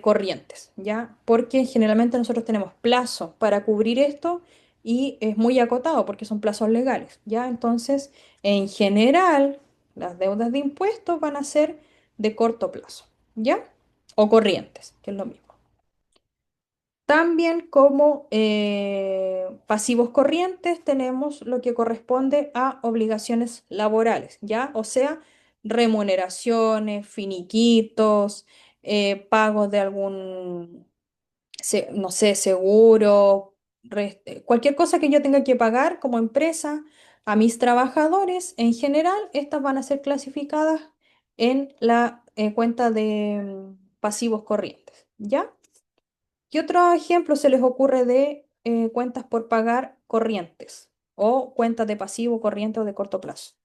corrientes, ¿ya? Porque generalmente nosotros tenemos plazo para cubrir esto y es muy acotado porque son plazos legales, ¿ya? Entonces, en general, las deudas de impuestos van a ser de corto plazo. ¿ya? O corrientes, que es lo mismo. También como pasivos corrientes tenemos lo que corresponde a obligaciones laborales, ¿ya? O sea, remuneraciones, finiquitos, pagos de algún, no sé, seguro, cualquier cosa que yo tenga que pagar como empresa a mis trabajadores, en general, estas van a ser clasificadas en la cuenta de pasivos corrientes, ¿ya? ¿Qué otro ejemplo se les ocurre de cuentas por pagar corrientes o cuentas de pasivo corriente o de corto plazo?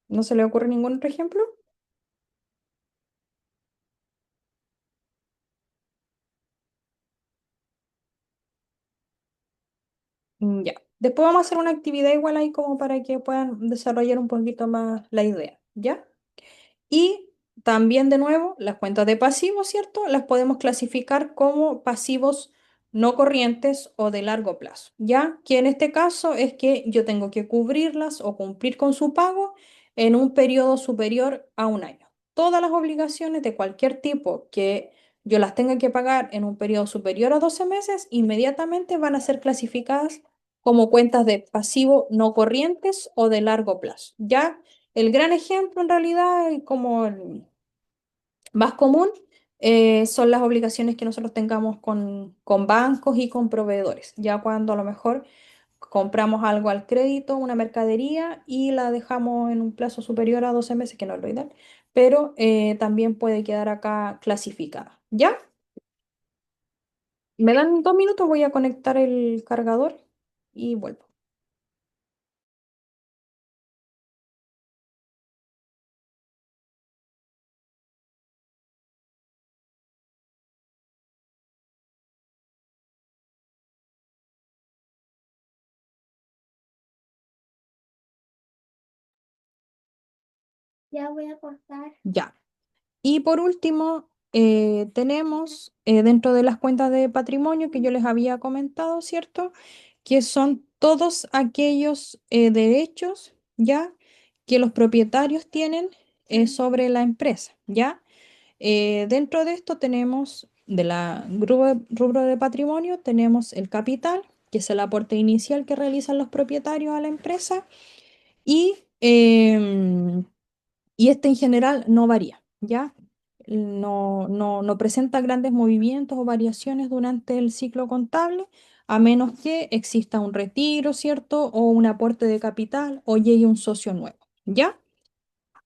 ¿No se le ocurre ningún otro ejemplo? Ya. Después vamos a hacer una actividad igual ahí como para que puedan desarrollar un poquito más la idea, ¿ya? Y también de nuevo, las cuentas de pasivos, ¿cierto? Las podemos clasificar como pasivos no corrientes o de largo plazo, ¿ya? Que en este caso es que yo tengo que cubrirlas o cumplir con su pago en un periodo superior a un año. Todas las obligaciones de cualquier tipo que yo las tenga que pagar en un periodo superior a 12 meses, inmediatamente van a ser clasificadas como cuentas de pasivo no corrientes o de largo plazo, ¿ya? El gran ejemplo en realidad, y como el más común, son las obligaciones que nosotros tengamos con bancos y con proveedores. Ya cuando a lo mejor compramos algo al crédito, una mercadería, y la dejamos en un plazo superior a 12 meses, que no es lo ideal, pero también puede quedar acá clasificada. ¿Ya? Me dan 2 minutos, voy a conectar el cargador y vuelvo. Ya voy a cortar. Ya. Y por último, tenemos dentro de las cuentas de patrimonio que yo les había comentado, ¿cierto? Que son todos aquellos derechos, ¿ya? Que los propietarios tienen sobre la empresa, ¿ya? Dentro de esto tenemos, de la rubro de patrimonio, tenemos el capital, que es el aporte inicial que realizan los propietarios a la empresa, y y este en general no varía, ¿ya? No presenta grandes movimientos o variaciones durante el ciclo contable, a menos que exista un retiro, ¿cierto? O un aporte de capital o llegue un socio nuevo, ¿ya?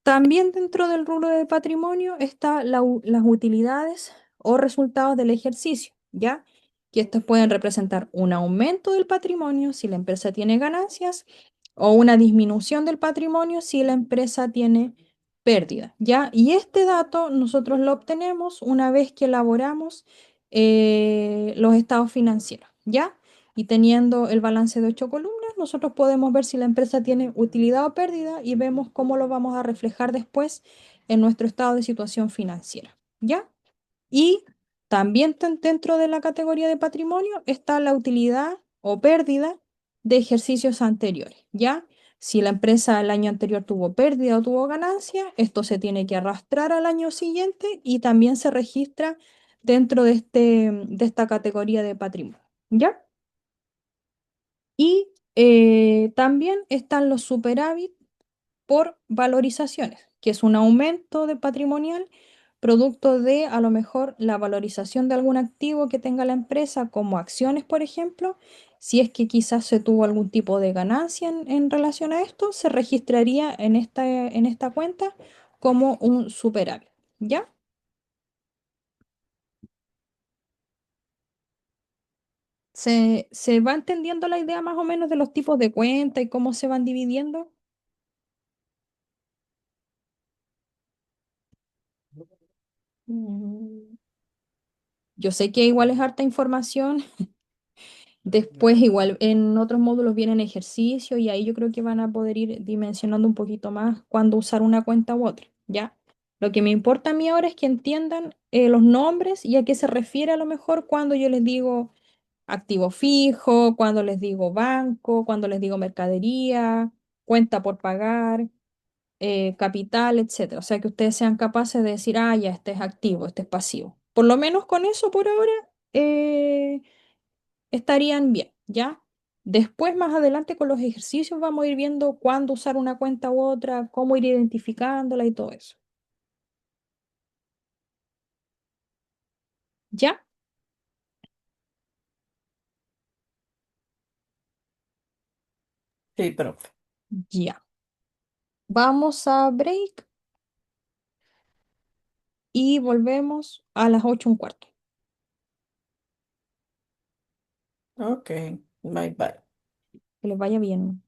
También dentro del rubro de patrimonio están las utilidades o resultados del ejercicio, ¿ya? Que estos pueden representar un aumento del patrimonio si la empresa tiene ganancias o una disminución del patrimonio si la empresa tiene pérdida, ¿ya? Y este dato nosotros lo obtenemos una vez que elaboramos los estados financieros, ¿ya? Y teniendo el balance de 8 columnas, nosotros podemos ver si la empresa tiene utilidad o pérdida y vemos cómo lo vamos a reflejar después en nuestro estado de situación financiera, ¿ya? Y también dentro de la categoría de patrimonio está la utilidad o pérdida de ejercicios anteriores, ¿ya? Si la empresa el año anterior tuvo pérdida o tuvo ganancia, esto se tiene que arrastrar al año siguiente y también se registra dentro de esta categoría de patrimonio, ¿ya? Y también están los superávit por valorizaciones, que es un aumento de patrimonial producto de a lo mejor la valorización de algún activo que tenga la empresa, como acciones, por ejemplo. Si es que quizás se tuvo algún tipo de ganancia en relación a esto, se registraría en esta cuenta como un superávit. ¿Ya? ¿Se va entendiendo la idea más o menos de los tipos de cuenta y cómo se van dividiendo? Mm, Yo sé que igual es harta información Después, igual, en otros módulos vienen ejercicios y ahí yo creo que van a poder ir dimensionando un poquito más cuándo usar una cuenta u otra, ¿ya? Lo que me importa a mí ahora es que entiendan los nombres y a qué se refiere a lo mejor cuando yo les digo activo fijo, cuando les digo banco, cuando les digo mercadería, cuenta por pagar, capital, etcétera. O sea, que ustedes sean capaces de decir, ah, ya, este es activo, este es pasivo. Por lo menos con eso por ahora estarían bien, ¿ya? Después, más adelante, con los ejercicios vamos a ir viendo cuándo usar una cuenta u otra, cómo ir identificándola y todo eso. ¿Ya? Sí, profe. Ya. Vamos a break y volvemos a las 8:15. Ok, bye bye. Que les vaya bien.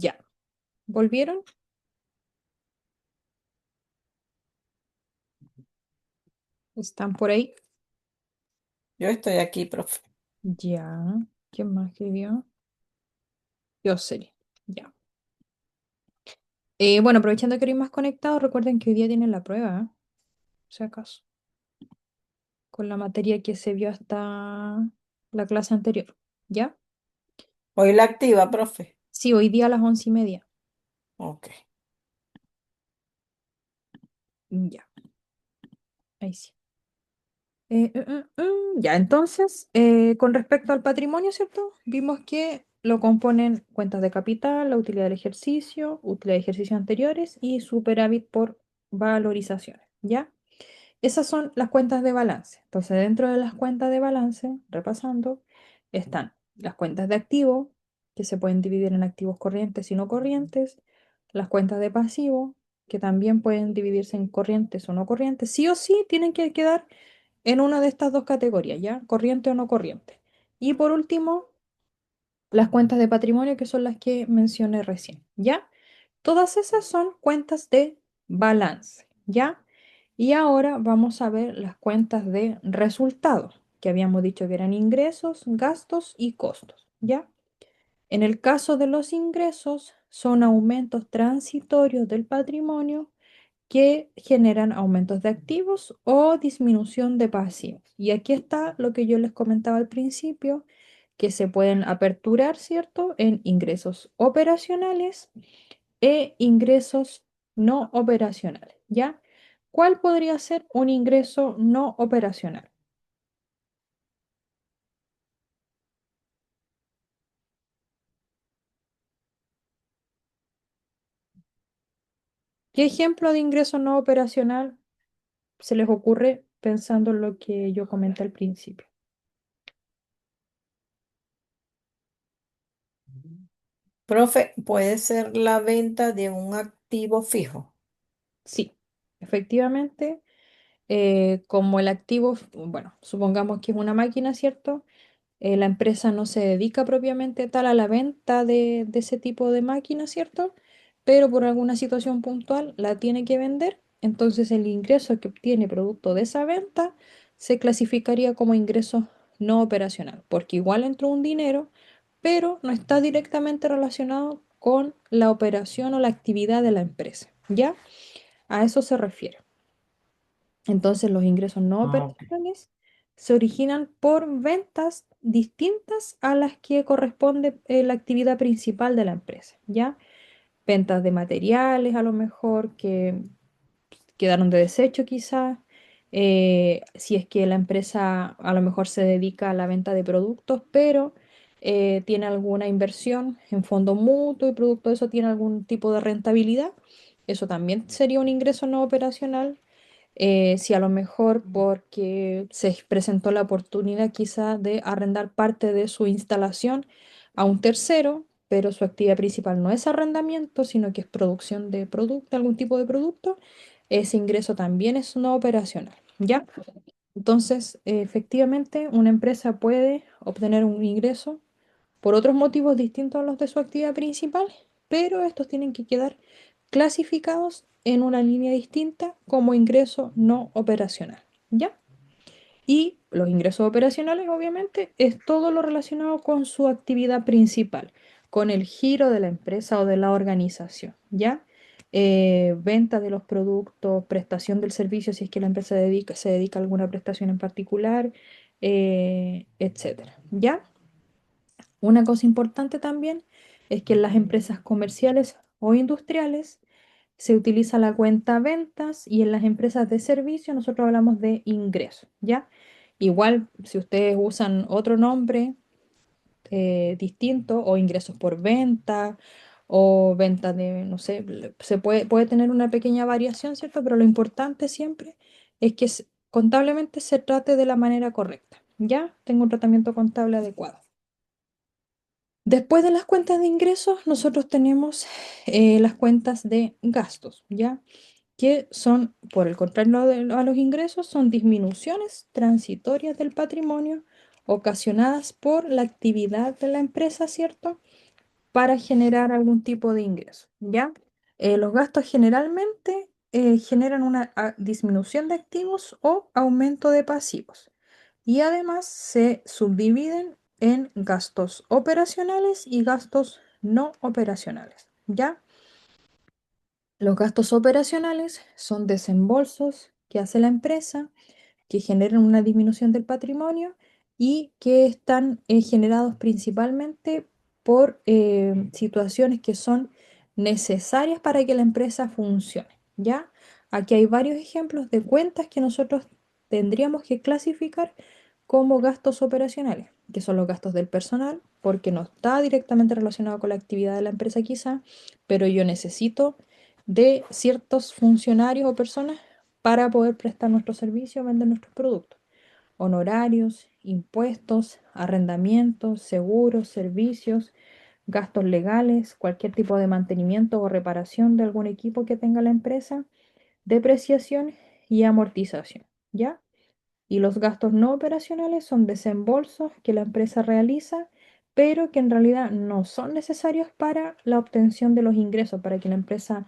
Ya. ¿Volvieron? ¿Están por ahí? Yo estoy aquí, profe. Ya. ¿Quién más escribió? Yo sería. Ya. Bueno, aprovechando que estoy más conectado, recuerden que hoy día tienen la prueba, ¿eh? Si acaso, con la materia que se vio hasta la clase anterior. ¿Ya? Hoy la activa, profe. Sí, hoy día a las 11:30. Ok. Ya, ahí sí. Ya, entonces, con respecto al patrimonio, ¿cierto? Vimos que lo componen cuentas de capital, la utilidad del ejercicio, utilidad de ejercicios anteriores y superávit por valorizaciones, ¿ya? Esas son las cuentas de balance. Entonces, dentro de las cuentas de balance, repasando, están las cuentas de activo, que se pueden dividir en activos corrientes y no corrientes, las cuentas de pasivo, que también pueden dividirse en corrientes o no corrientes. Sí o sí tienen que quedar en una de estas dos categorías, ¿ya? Corriente o no corriente. Y por último, las cuentas de patrimonio, que son las que mencioné recién, ¿ya? Todas esas son cuentas de balance, ¿ya? Y ahora vamos a ver las cuentas de resultados, que habíamos dicho que eran ingresos, gastos y costos, ¿ya? En el caso de los ingresos, son aumentos transitorios del patrimonio que generan aumentos de activos o disminución de pasivos. Y aquí está lo que yo les comentaba al principio, que se pueden aperturar, ¿cierto? En ingresos operacionales e ingresos no operacionales, ¿ya? ¿Cuál podría ser un ingreso no operacional? ¿Qué ejemplo de ingreso no operacional se les ocurre pensando en lo que yo comenté al principio? Profe, ¿puede ser la venta de un activo fijo? Sí, efectivamente, como el activo, bueno, supongamos que es una máquina, ¿cierto? La empresa no se dedica propiamente tal a la venta de ese tipo de máquina, ¿cierto? Pero por alguna situación puntual la tiene que vender, entonces el ingreso que obtiene producto de esa venta se clasificaría como ingreso no operacional, porque igual entró un dinero, pero no está directamente relacionado con la operación o la actividad de la empresa, ¿ya? A eso se refiere. Entonces, los ingresos no Ah, ok. operacionales se originan por ventas distintas a las que corresponde la actividad principal de la empresa, ¿ya? Ventas de materiales a lo mejor que quedaron de desecho quizás, si es que la empresa a lo mejor se dedica a la venta de productos, pero tiene alguna inversión en fondo mutuo y producto de eso tiene algún tipo de rentabilidad, eso también sería un ingreso no operacional. Si a lo mejor porque se presentó la oportunidad quizá de arrendar parte de su instalación a un tercero, pero su actividad principal no es arrendamiento, sino que es producción de producto, algún tipo de producto, ese ingreso también es no operacional, ¿ya? Entonces, efectivamente, una empresa puede obtener un ingreso por otros motivos distintos a los de su actividad principal, pero estos tienen que quedar clasificados en una línea distinta como ingreso no operacional, ¿ya? Y los ingresos operacionales, obviamente, es todo lo relacionado con su actividad principal, con el giro de la empresa o de la organización, ¿ya? Venta de los productos, prestación del servicio, si es que la empresa se dedica a alguna prestación en particular, etcétera, ¿ya? Una cosa importante también es que en las empresas comerciales o industriales se utiliza la cuenta ventas y en las empresas de servicio nosotros hablamos de ingresos, ¿ya? Igual, si ustedes usan otro nombre distinto o ingresos por venta o venta de, no sé, puede tener una pequeña variación, ¿cierto? Pero lo importante siempre es que contablemente se trate de la manera correcta, ¿ya? Tengo un tratamiento contable adecuado. Después de las cuentas de ingresos, nosotros tenemos las cuentas de gastos, ¿ya? Que son, por el contrario a los ingresos, son disminuciones transitorias del patrimonio ocasionadas por la actividad de la empresa, ¿cierto? para generar algún tipo de ingreso, ¿ya? Los gastos generalmente generan una disminución de activos o aumento de pasivos y además se subdividen en gastos operacionales y gastos no operacionales, ¿ya? Los gastos operacionales son desembolsos que hace la empresa que generan una disminución del patrimonio y que están generados principalmente por situaciones que son necesarias para que la empresa funcione, ¿ya? Aquí hay varios ejemplos de cuentas que nosotros tendríamos que clasificar como gastos operacionales, que son los gastos del personal, porque no está directamente relacionado con la actividad de la empresa quizá, pero yo necesito de ciertos funcionarios o personas para poder prestar nuestro servicio o vender nuestros productos. Honorarios, impuestos, arrendamientos, seguros, servicios, gastos legales, cualquier tipo de mantenimiento o reparación de algún equipo que tenga la empresa, depreciación y amortización, ¿ya? Y los gastos no operacionales son desembolsos que la empresa realiza, pero que en realidad no son necesarios para la obtención de los ingresos, para que la empresa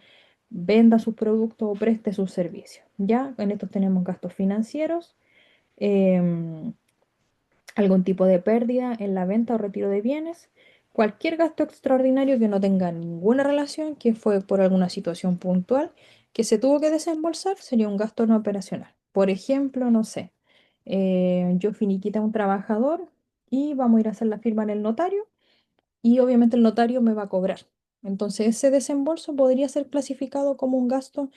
venda sus productos o preste sus servicios. Ya en estos tenemos gastos financieros, em, algún tipo de pérdida en la venta o retiro de bienes, cualquier gasto extraordinario que no tenga ninguna relación, que fue por alguna situación puntual que se tuvo que desembolsar, sería un gasto no operacional. Por ejemplo, no sé, yo finiquité a un trabajador y vamos a ir a hacer la firma en el notario y obviamente el notario me va a cobrar. Entonces ese desembolso podría ser clasificado como un gasto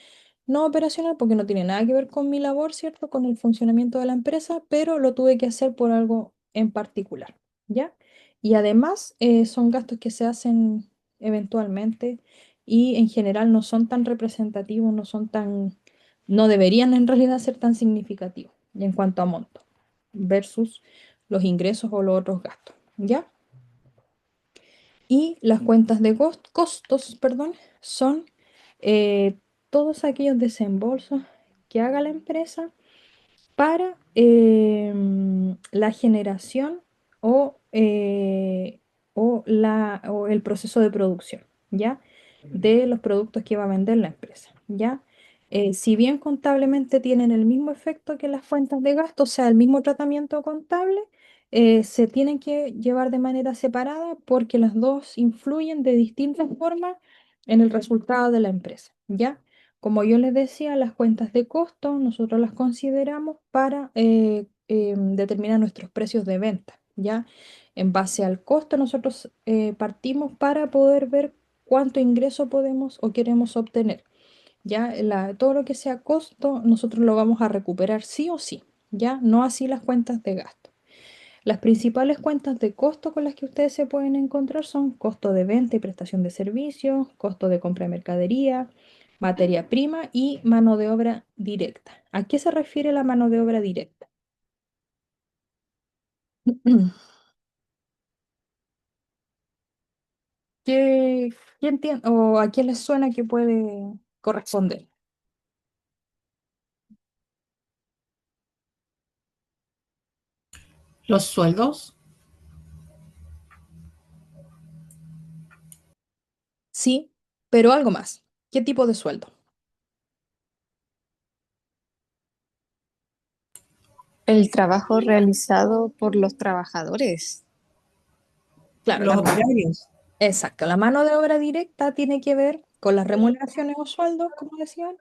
no operacional porque no tiene nada que ver con mi labor, ¿cierto? Con el funcionamiento de la empresa, pero lo tuve que hacer por algo en particular, ¿ya? Y además son gastos que se hacen eventualmente y en general no son tan representativos, no deberían en realidad ser tan significativos en cuanto a monto versus los ingresos o los otros gastos, ¿ya? Y las cuentas de costos, perdón, son eh, todos aquellos desembolsos que haga la empresa para la generación o, o el proceso de producción, ¿ya? De los productos que va a vender la empresa, ¿ya? Si bien contablemente tienen el mismo efecto que las cuentas de gasto, o sea, el mismo tratamiento contable, se tienen que llevar de manera separada porque las dos influyen de distintas formas en el resultado de la empresa, ¿ya? Como yo les decía, las cuentas de costo nosotros las consideramos para determinar nuestros precios de venta, ¿ya? En base al costo nosotros partimos para poder ver cuánto ingreso podemos o queremos obtener, ¿ya? Todo lo que sea costo nosotros lo vamos a recuperar sí o sí, ¿ya? No así las cuentas de gasto. Las principales cuentas de costo con las que ustedes se pueden encontrar son costo de venta y prestación de servicios, costo de compra de mercadería, materia prima y mano de obra directa. ¿A qué se refiere la mano de obra directa? ¿Qué, o a quién les suena que puede corresponder? Los sueldos, Sí, pero algo más. ¿Qué tipo de sueldo? El trabajo realizado por los trabajadores. Claro, los horarios. exacto. La mano de obra directa tiene que ver con las remuneraciones o sueldos, como decían,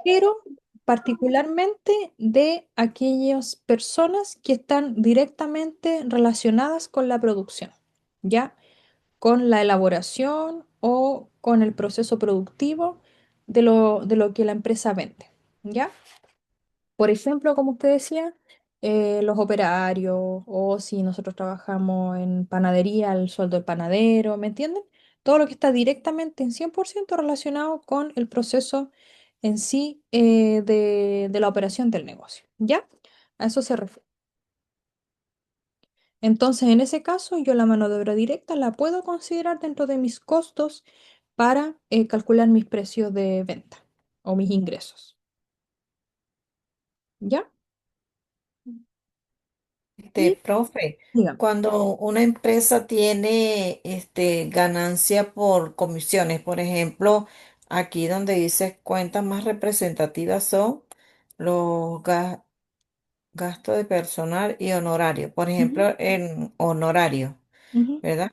pero particularmente de aquellas personas que están directamente relacionadas con la producción, ¿ya? Con la elaboración o con el proceso productivo de lo que la empresa vende, ¿ya? Por ejemplo, como usted decía, los operarios o si nosotros trabajamos en panadería, el sueldo del panadero, ¿me entienden? Todo lo que está directamente en 100% relacionado con el proceso en sí de la operación del negocio, ¿ya? A eso se refiere. Entonces, en ese caso, yo la mano de obra directa la puedo considerar dentro de mis costos para calcular mis precios de venta o mis ingresos, ¿ya? Y, Profe, dígame. cuando una empresa tiene ganancia por comisiones, por ejemplo, aquí donde dice cuentas más representativas son los gastos de personal y honorario. Por Ujú, ejemplo, en honorario, ujú. ¿verdad?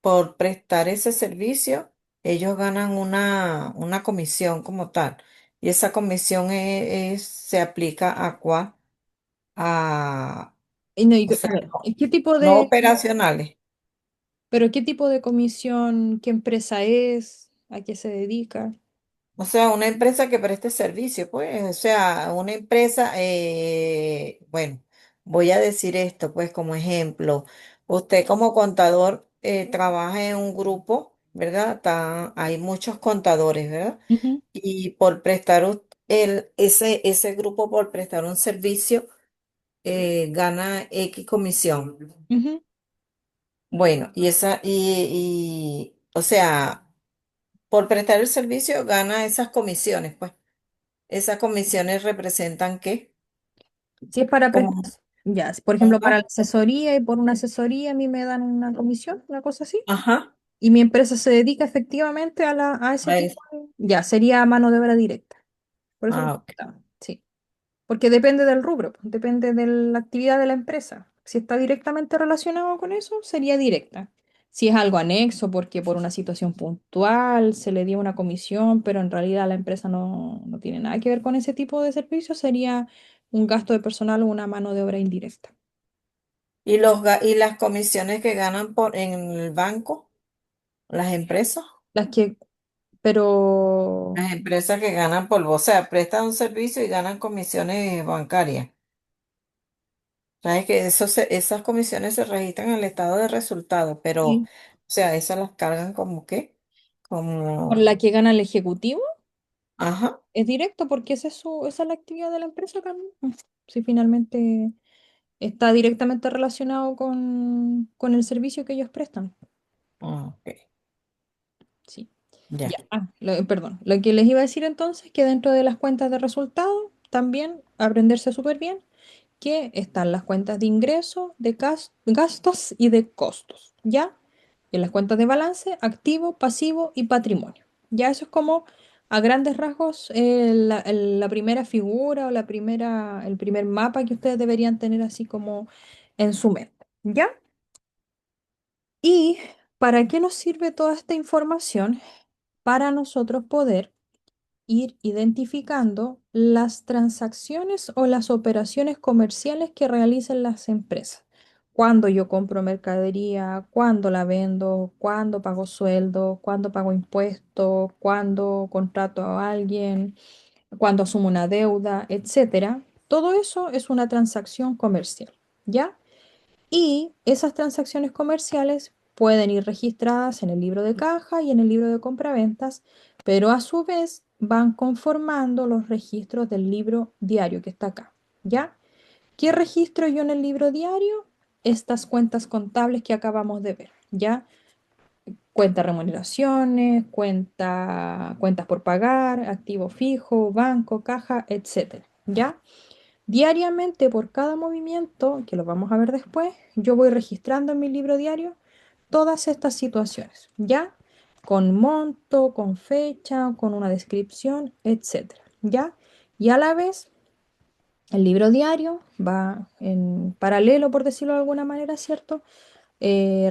Por prestar ese servicio, ellos ganan una comisión como tal. Y esa comisión se aplica a cuál? A, Y no, o sea, a ver, ¿y qué tipo no de, operacionales. pero qué tipo de comisión, qué empresa es, a qué se dedica? O sea, una empresa que preste servicio, pues, o sea, una empresa, bueno, voy a decir esto, pues, como ejemplo, usted como contador trabaja en un grupo, ¿verdad? Hay muchos contadores, ¿verdad? Ujú, Y por prestar ese grupo por prestar un servicio, gana X comisión. ujú. Bueno, o sea, por prestar el servicio gana esas comisiones, pues. ¿Esas comisiones representan qué? Si es para Como, prestar, ya, si, por ejemplo, para ajá, la asesoría y por una asesoría a mí me dan una comisión, una cosa así, ajá, y mi empresa se dedica efectivamente a ese a tipo eso. ya, sería mano de obra directa. Por eso lo Ah, ok. preguntaba, sí. Porque depende del rubro, pues, depende de la actividad de la empresa. Si está directamente relacionado con eso, sería directa. Si es algo anexo, porque por una situación puntual se le dio una comisión, pero en realidad la empresa no tiene nada que ver con ese tipo de servicio, sería un gasto de personal o una mano de obra indirecta. ¿Y las comisiones que ganan en el banco, las empresas? Las que, pero Las empresas que ganan o sea, prestan un servicio y ganan comisiones bancarias. Sabes que esas comisiones se registran en el estado de resultados, pero, o sí, sea, esas las cargan como qué, por la como, que gana el ejecutivo ajá, es directo porque esa es la actividad de la empresa, Carmen. Si finalmente está directamente relacionado con el servicio que ellos prestan. ok, Sí. ya. Ya. Perdón. Lo que les iba a decir entonces, que dentro de las cuentas de resultados, también aprenderse súper bien que están las cuentas de ingreso, de gastos y de costos. ¿Ya? Y en las cuentas de balance, activo, pasivo y patrimonio. Ya eso es como a grandes rasgos la primera figura o el primer mapa que ustedes deberían tener así como en su mente. ¿Ya? ¿Y para qué nos sirve toda esta información? Para nosotros poder ir identificando las transacciones o las operaciones comerciales que realizan las empresas. Cuando yo compro mercadería, cuándo la vendo, cuándo pago sueldo, cuándo pago impuestos, cuándo contrato a alguien, cuándo asumo una deuda, etcétera. Todo eso es una transacción comercial, ¿ya? Y esas transacciones comerciales pueden ir registradas en el libro de caja y en el libro de compraventas, pero a su vez van conformando los registros del libro diario que está acá. ¿Ya? ¿Qué registro yo en el libro diario? Estas cuentas contables que acabamos de ver. ¿Ya? Cuenta remuneraciones, cuentas por pagar, activo fijo, banco, caja, etcétera. ¿Ya? Diariamente, por cada movimiento, que lo vamos a ver después, yo voy registrando en mi libro diario todas estas situaciones, ¿ya? Con monto, con fecha, con una descripción, etcétera, ¿ya? Y a la vez, el libro diario va en paralelo, por decirlo de alguna manera, ¿cierto?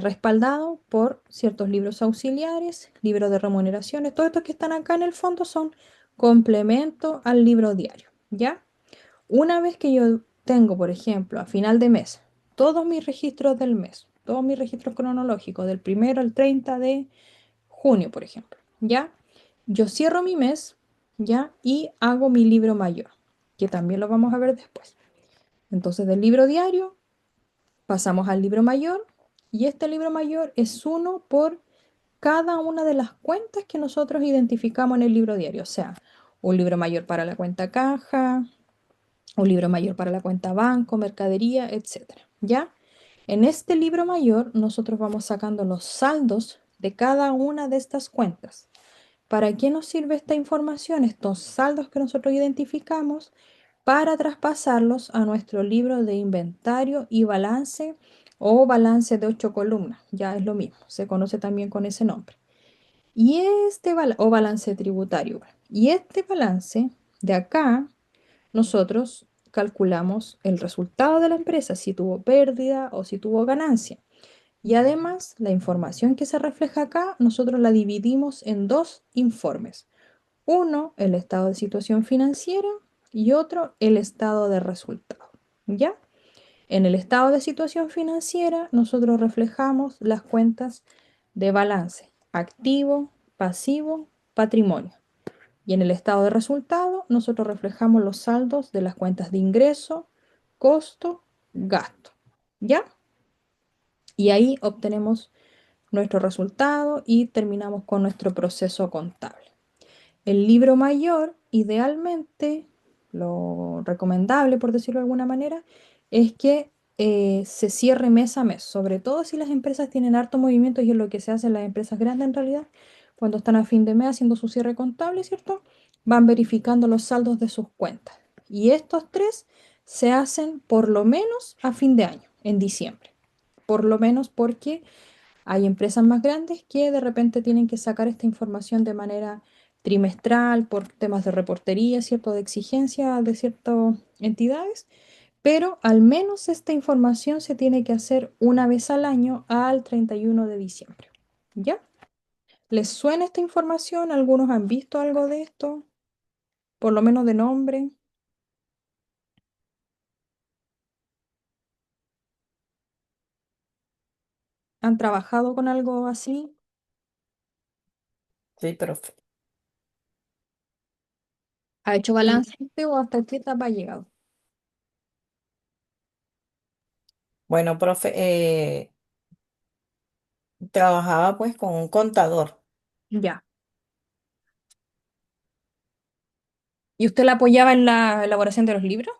Respaldado por ciertos libros auxiliares, libros de remuneraciones, todos estos que están acá en el fondo son complemento al libro diario, ¿ya? Una vez que yo tengo, por ejemplo, a final de mes, todos mis registros del mes, todos mis registros cronológicos, del primero al 30 de junio, por ejemplo, ¿ya? Yo cierro mi mes, ¿ya? Y hago mi libro mayor, que también lo vamos a ver después. Entonces, del libro diario pasamos al libro mayor, y este libro mayor es uno por cada una de las cuentas que nosotros identificamos en el libro diario, o sea, un libro mayor para la cuenta caja, un libro mayor para la cuenta banco, mercadería, etcétera. ¿Ya? En este libro mayor nosotros vamos sacando los saldos de cada una de estas cuentas. ¿Para qué nos sirve esta información? Estos saldos que nosotros identificamos para traspasarlos a nuestro libro de inventario y balance o balance de 8 columnas. Ya es lo mismo, se conoce también con ese nombre. Y o balance tributario. Y este balance de acá, nosotros calculamos el resultado de la empresa, si tuvo pérdida o si tuvo ganancia. Y además, la información que se refleja acá, nosotros la dividimos en dos informes. Uno, el estado de situación financiera y otro, el estado de resultado. ¿Ya? En el estado de situación financiera, nosotros reflejamos las cuentas de balance, activo, pasivo, patrimonio. Y en el estado de resultado, nosotros reflejamos los saldos de las cuentas de ingreso, costo, gasto. ¿Ya? Y ahí obtenemos nuestro resultado y terminamos con nuestro proceso contable. El libro mayor, idealmente, lo recomendable, por decirlo de alguna manera, es que se cierre mes a mes, sobre todo si las empresas tienen harto movimiento y es lo que se hace en las empresas grandes en realidad, cuando están a fin de mes haciendo su cierre contable, ¿cierto? Van verificando los saldos de sus cuentas. Y estos tres se hacen por lo menos a fin de año, en diciembre. Por lo menos porque hay empresas más grandes que de repente tienen que sacar esta información de manera trimestral por temas de reportería, ¿cierto? De exigencia de ciertas entidades, pero al menos esta información se tiene que hacer una vez al año al 31 de diciembre. ¿Ya? ¿Les suena esta información? ¿Algunos han visto algo de esto? Por lo menos de nombre. ¿Han trabajado con algo así? Sí, profe. ¿Ha hecho balance o hasta qué etapa ha llegado? Bueno, profe, trabajaba pues con un contador. Ya. ¿Y usted la apoyaba en la elaboración de los libros?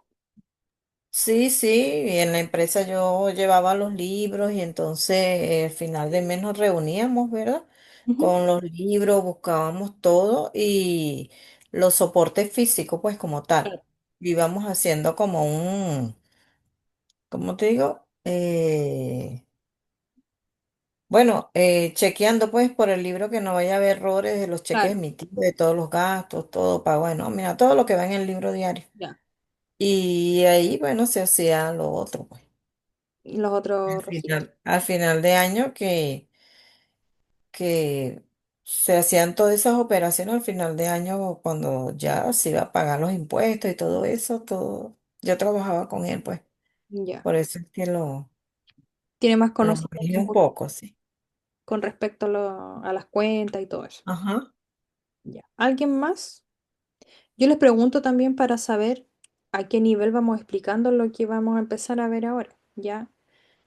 Sí, sí, en la empresa yo llevaba los libros y entonces al final de mes nos reuníamos, ¿verdad? Ujú. Con los libros, buscábamos todo y los soportes físicos, pues como tal. Claro. Íbamos haciendo como ¿cómo te digo? Bueno, chequeando pues por el libro que no vaya a haber errores de los cheques Claro, emitidos, de todos los gastos, todo pago de nómina, todo lo que va en el libro diario. ya. Y ahí, bueno, se hacía lo otro, pues. Y los otros registros. Al final de año que se hacían todas esas operaciones al final de año cuando ya se iba a pagar los impuestos y todo eso, todo. Yo trabajaba con él, pues. Ya. Por eso es que Tiene más lo manejé conocimiento un poco, sí. con respecto a, a las cuentas y todo eso. Ajá. Ya. ¿Alguien más? Yo les pregunto también para saber a qué nivel vamos explicando lo que vamos a empezar a ver ahora. ¿Ya?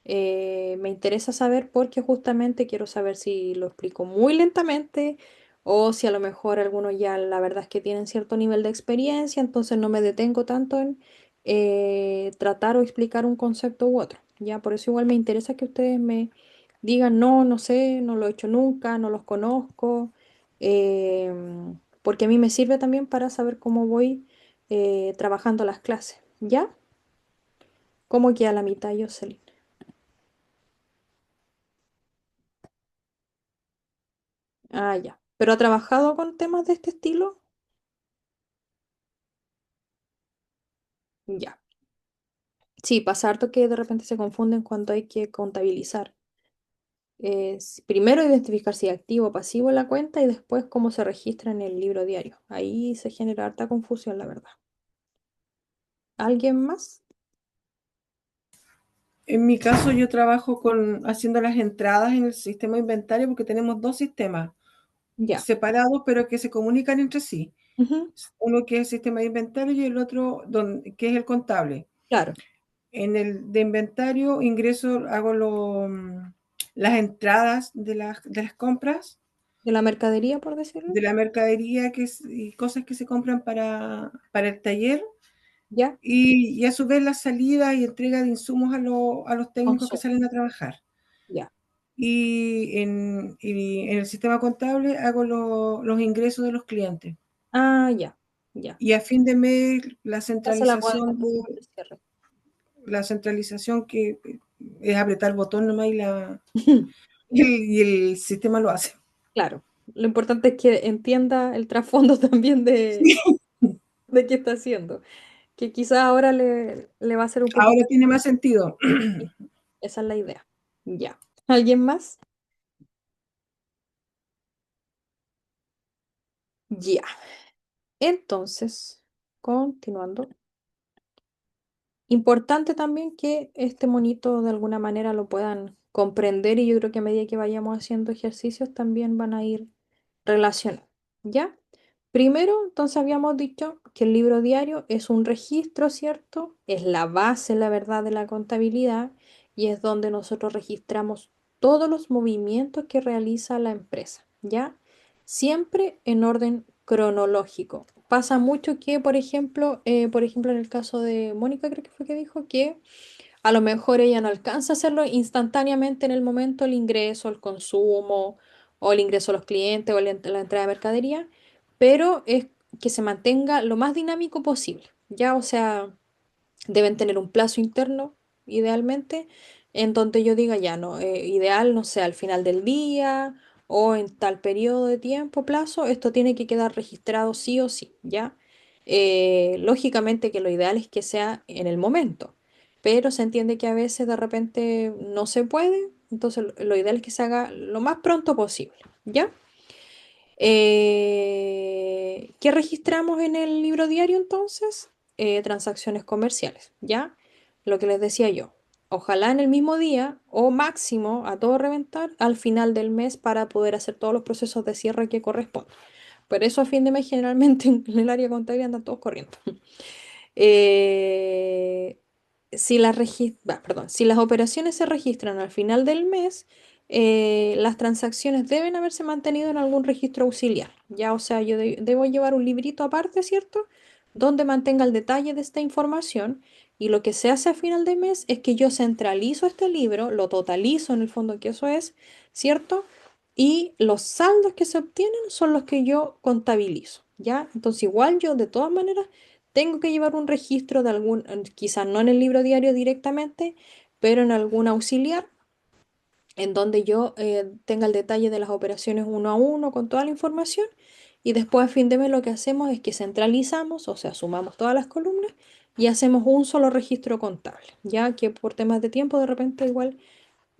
Me interesa saber porque justamente quiero saber si lo explico muy lentamente o si a lo mejor algunos ya la verdad es que tienen cierto nivel de experiencia, entonces no me detengo tanto en tratar o explicar un concepto u otro. Ya, por eso igual me interesa que ustedes me digan, no, no sé, no lo he hecho nunca, no los conozco, porque a mí me sirve también para saber cómo voy trabajando las clases. ¿Ya? ¿Cómo queda la mitad, Jocelyn? Ah, ya. ¿Pero ha trabajado con temas de este estilo? Ya. Sí, pasa harto que de repente se confunden cuando hay que contabilizar. Es primero identificar si es activo o pasivo la cuenta y después cómo se registra en el libro diario. Ahí se genera harta confusión, la verdad. ¿Alguien más? En mi caso, yo trabajo haciendo las entradas en el sistema de inventario porque tenemos dos sistemas Ya. separados, pero que se comunican entre sí. Ujú. Uno que es el sistema de inventario y el otro que es el contable. Claro. En el de inventario ingreso, hago las entradas de las compras, De la mercadería, por decirlo. de la mercadería y cosas que se compran para el taller, Ya. y a su vez la salida y entrega de insumos a los técnicos que Consumo. salen a trabajar. Ya. Y en el sistema contable hago los ingresos de los clientes. Ah, ya. Ya. Y a fin de mes la Hace la cuenta centralización de cierre. la centralización que es apretar el botón nomás y el sistema lo hace. Claro. Lo importante es que entienda el trasfondo también de qué está haciendo. Que quizás ahora le va a ser un poquito. Ahora tiene más sentido. Esa es la idea. Ya. ¿Alguien más? Ya. Entonces, continuando. Importante también que este monito de alguna manera lo puedan comprender y yo creo que a medida que vayamos haciendo ejercicios también van a ir relacionando. ¿Ya? Primero, entonces habíamos dicho que el libro diario es un registro, ¿cierto? Es la base, la verdad, de la contabilidad y es donde nosotros registramos todos los movimientos que realiza la empresa, ¿ya? Siempre en orden cronológico. Pasa mucho que, por ejemplo, en el caso de Mónica, creo que fue que dijo que a lo mejor ella no alcanza a hacerlo instantáneamente en el momento el ingreso, el consumo, o el ingreso a los clientes, o la entrada de mercadería, pero es que se mantenga lo más dinámico posible, ¿ya? O sea, deben tener un plazo interno, idealmente, en donde yo diga ya, no, ideal, no sé, al final del día o en tal periodo de tiempo, plazo, esto tiene que quedar registrado sí o sí, ¿ya? Lógicamente que lo ideal es que sea en el momento, pero se entiende que a veces de repente no se puede, entonces lo ideal es que se haga lo más pronto posible, ¿ya? ¿Qué registramos en el libro diario entonces? Transacciones comerciales, ¿ya? Lo que les decía yo. Ojalá en el mismo día o máximo a todo reventar al final del mes para poder hacer todos los procesos de cierre que corresponden. Por eso a fin de mes generalmente en el área contable andan todos corriendo. Eh, si las operaciones se registran al final del mes, las transacciones deben haberse mantenido en algún registro auxiliar. Ya, o sea, yo debo llevar un librito aparte, ¿cierto? Donde mantenga el detalle de esta información. Y lo que se hace a final de mes es que yo centralizo este libro, lo totalizo en el fondo que eso es, ¿cierto? Y los saldos que se obtienen son los que yo contabilizo, ¿ya? Entonces igual yo de todas maneras tengo que llevar un registro de algún, quizás no en el libro diario directamente, pero en algún auxiliar en donde yo tenga el detalle de las operaciones uno a uno con toda la información y después a fin de mes lo que hacemos es que centralizamos, o sea, sumamos todas las columnas y hacemos un solo registro contable, ya que por temas de tiempo de repente igual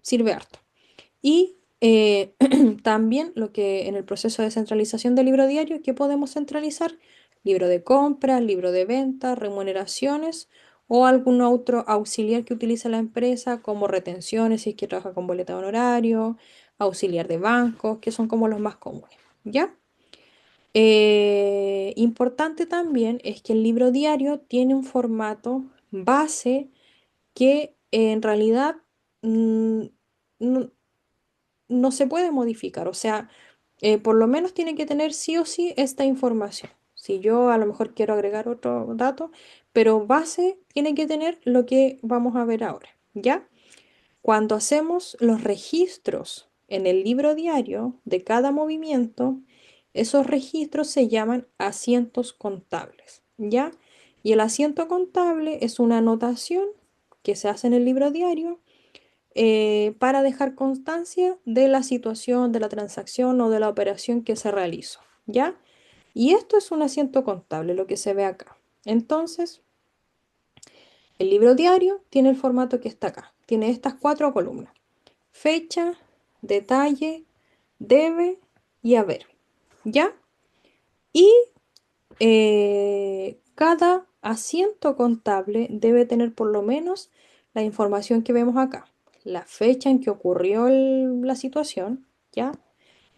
sirve harto. Y también lo que en el proceso de centralización del libro diario, ¿qué podemos centralizar? Libro de compras, libro de ventas, remuneraciones o algún otro auxiliar que utilice la empresa, como retenciones, si es que trabaja con boleta de honorario, auxiliar de bancos, que son como los más comunes, ¿ya? Importante también es que el libro diario tiene un formato base que en realidad mm, no, no se puede modificar, o sea, por lo menos tiene que tener sí o sí esta información. Si yo a lo mejor quiero agregar otro dato, pero base tiene que tener lo que vamos a ver ahora, ¿ya? Cuando hacemos los registros en el libro diario de cada movimiento, esos registros se llaman asientos contables, ¿ya? Y el asiento contable es una anotación que se hace en el libro diario para dejar constancia de la situación, de la transacción o de la operación que se realizó, ¿ya? Y esto es un asiento contable, lo que se ve acá. Entonces, el libro diario tiene el formato que está acá. Tiene estas cuatro columnas: fecha, detalle, debe y haber, ¿ya? Y cada asiento contable debe tener por lo menos la información que vemos acá: la fecha en que ocurrió la situación, ¿ya?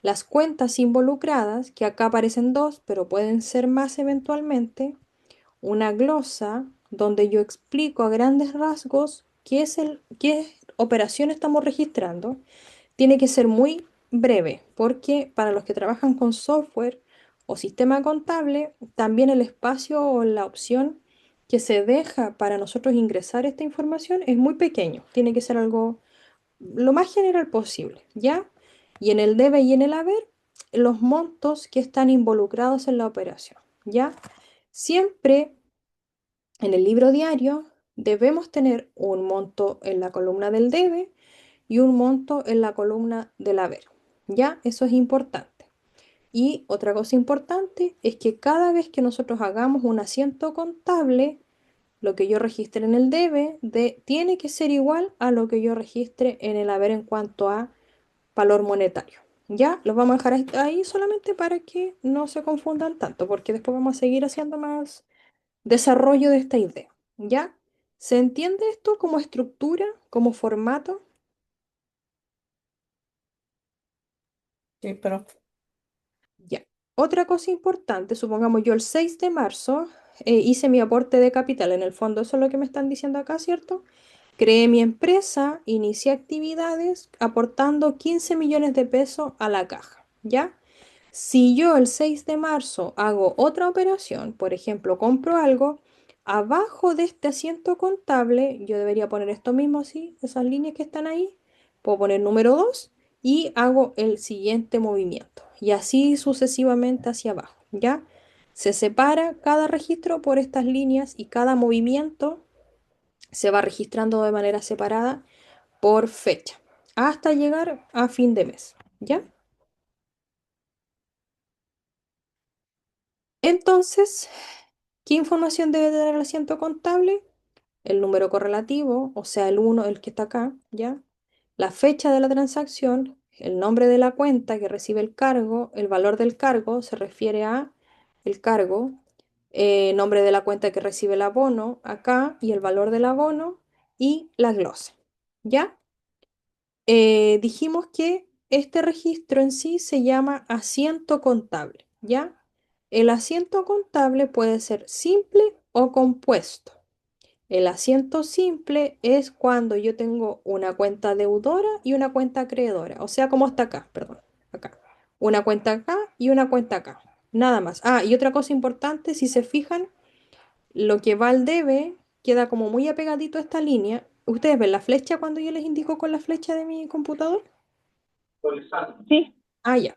Las cuentas involucradas, que acá aparecen dos, pero pueden ser más eventualmente, una glosa donde yo explico a grandes rasgos qué operación estamos registrando. Tiene que ser muy breve, porque para los que trabajan con software o sistema contable, también el espacio o la opción que se deja para nosotros ingresar esta información es muy pequeño. Tiene que ser algo lo más general posible, ¿ya? Y en el debe y en el haber, los montos que están involucrados en la operación, ¿ya? Siempre en el libro diario debemos tener un monto en la columna del debe y un monto en la columna del haber. ¿Ya? Eso es importante. Y otra cosa importante es que cada vez que nosotros hagamos un asiento contable, lo que yo registre en el debe tiene que ser igual a lo que yo registre en el haber en cuanto a valor monetario. Ya, los vamos a dejar ahí solamente para que no se confundan tanto, porque después vamos a seguir haciendo más desarrollo de esta idea. ¿Ya? ¿Se entiende esto como estructura, como formato? Sí, pero Ya. Otra cosa importante, supongamos yo el 6 de marzo hice mi aporte de capital, en el fondo eso es lo que me están diciendo acá, ¿cierto? Creé mi empresa, inicié actividades aportando 15 millones de pesos a la caja, ¿ya? Si yo el 6 de marzo hago otra operación, por ejemplo, compro algo, abajo de este asiento contable, yo debería poner esto mismo, ¿sí? Esas líneas que están ahí, puedo poner número 2 y hago el siguiente movimiento. Y así sucesivamente hacia abajo, ¿ya? Se separa cada registro por estas líneas y cada movimiento se va registrando de manera separada por fecha, hasta llegar a fin de mes, ¿ya? Entonces, ¿qué información debe tener el asiento contable? El número correlativo, o sea, el uno, el que está acá, ¿ya? La fecha de la transacción, el nombre de la cuenta que recibe el cargo, el valor del cargo se refiere a el cargo, nombre de la cuenta que recibe el abono acá y el valor del abono y la glosa, ¿ya? Dijimos que este registro en sí se llama asiento contable, ¿ya? El asiento contable puede ser simple o compuesto. El asiento simple es cuando yo tengo una cuenta deudora y una cuenta acreedora, o sea, como está acá, perdón, acá. Una cuenta acá y una cuenta acá. Nada más. Ah, y otra cosa importante, si se fijan, lo que va al debe queda como muy apegadito a esta línea. ¿Ustedes ven la flecha cuando yo les indico con la flecha de mi computador? Sí, Ah, ya.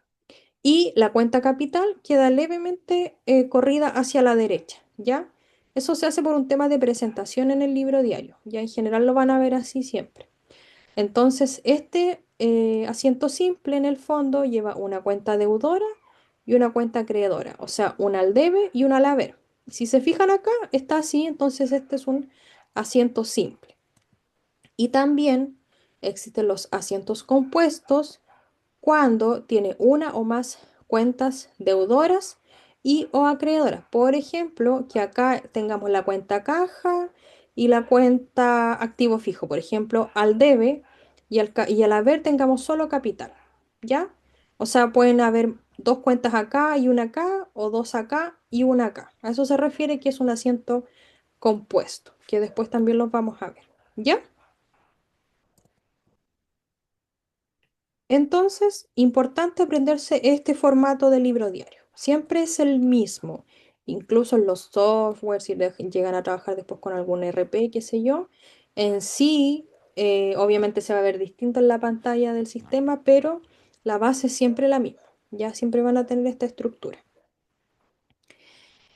Y la cuenta capital queda levemente corrida hacia la derecha, ¿ya? Eso se hace por un tema de presentación en el libro diario, ya en general lo van a ver así siempre. Entonces, este asiento simple en el fondo lleva una cuenta deudora y una cuenta acreedora, o sea, una al debe y una al haber. Si se fijan acá, está así, entonces este es un asiento simple. Y también existen los asientos compuestos cuando tiene una o más cuentas deudoras y o acreedoras. Por ejemplo, que acá tengamos la cuenta caja y la cuenta activo fijo. Por ejemplo, al debe y al haber tengamos solo capital. ¿Ya? O sea, pueden haber dos cuentas acá y una acá, o dos acá y una acá. A eso se refiere que es un asiento compuesto, que después también los vamos a ver. ¿Ya? Entonces, importante aprenderse este formato de libro diario. Siempre es el mismo. Incluso en los softwares, si llegan a trabajar después con algún RP, qué sé yo, en sí, obviamente se va a ver distinto en la pantalla del sistema, pero la base es siempre la misma. Ya siempre van a tener esta estructura.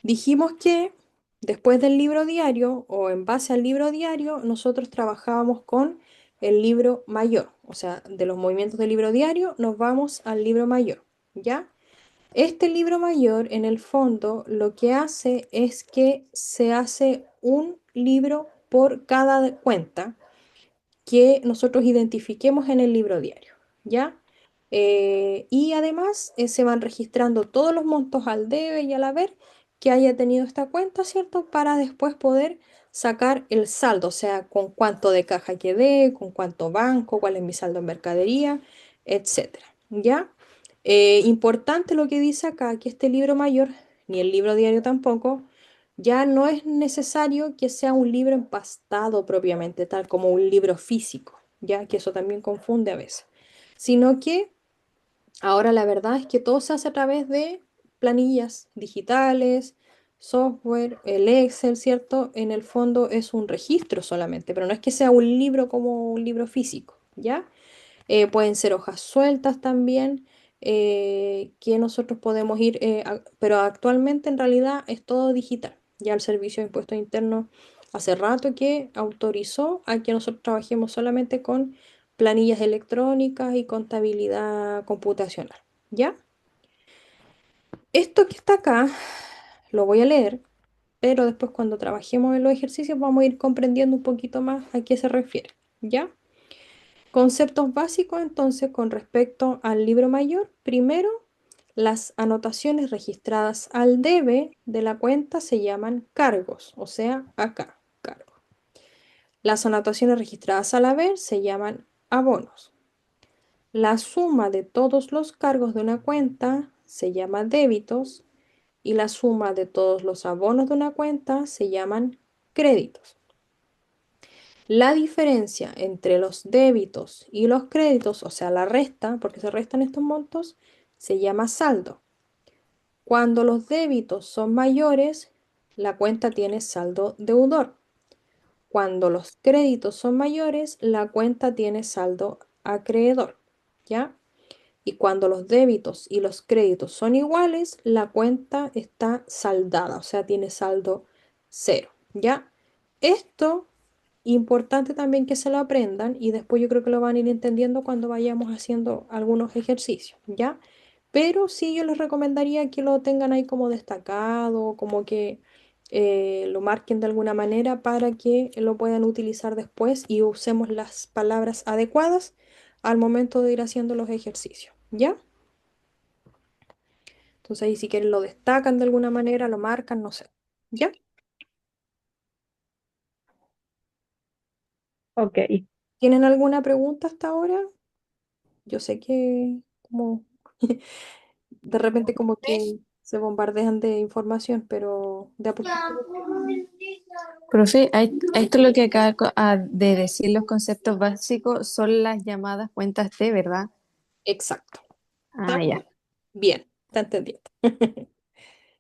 Dijimos que después del libro diario o en base al libro diario, nosotros trabajábamos con el libro mayor. O sea, de los movimientos del libro diario nos vamos al libro mayor, ¿ya? Este libro mayor, en el fondo, lo que hace es que se hace un libro por cada cuenta que nosotros identifiquemos en el libro diario, ¿ya? Y además se van registrando todos los montos al debe y al haber que haya tenido esta cuenta, ¿cierto? Para después poder sacar el saldo, o sea, con cuánto de caja quedé, con cuánto banco, cuál es mi saldo en mercadería, etcétera, ¿ya? Importante lo que dice acá, que este libro mayor, ni el libro diario tampoco, ya no es necesario que sea un libro empastado propiamente, tal como un libro físico, ya que eso también confunde a veces, sino que ahora la verdad es que todo se hace a través de planillas digitales, software, el Excel, ¿cierto? En el fondo es un registro solamente, pero no es que sea un libro como un libro físico, ¿ya? Pueden ser hojas sueltas también. que nosotros podemos ir, pero actualmente en realidad es todo digital. Ya el Servicio de Impuestos Internos hace rato que autorizó a que nosotros trabajemos solamente con planillas electrónicas y contabilidad computacional. ¿Ya? Esto que está acá lo voy a leer, pero después cuando trabajemos en los ejercicios vamos a ir comprendiendo un poquito más a qué se refiere. ¿Ya? Conceptos básicos entonces con respecto al libro mayor. Primero, las anotaciones registradas al debe de la cuenta se llaman cargos, o sea, acá, cargos. Las anotaciones registradas al haber se llaman abonos. La suma de todos los cargos de una cuenta se llama débitos y la suma de todos los abonos de una cuenta se llaman créditos. La diferencia entre los débitos y los créditos, o sea, la resta, porque se restan estos montos, se llama saldo. Cuando los débitos son mayores, la cuenta tiene saldo deudor. Cuando los créditos son mayores, la cuenta tiene saldo acreedor. ¿Ya? Y cuando los débitos y los créditos son iguales, la cuenta está saldada, o sea, tiene saldo cero. ¿Ya? Esto, importante también que se lo aprendan y después yo creo que lo van a ir entendiendo cuando vayamos haciendo algunos ejercicios. ¿Ya? Pero sí yo les recomendaría que lo tengan ahí como destacado, como que lo marquen de alguna manera para que lo puedan utilizar después y usemos las palabras adecuadas al momento de ir haciendo los ejercicios. ¿Ya? Entonces ahí si quieren lo destacan de alguna manera, lo marcan, no sé. ¿Ya? Ok. ¿Tienen alguna pregunta hasta ahora? Yo sé que como de repente como que se bombardean de información, pero de a poquito. Profe, a esto lo que acaba de decir los conceptos básicos son las llamadas cuentas T, ¿verdad? Exacto. Ah, ¿Estamos? ya. Bien, está entendiendo.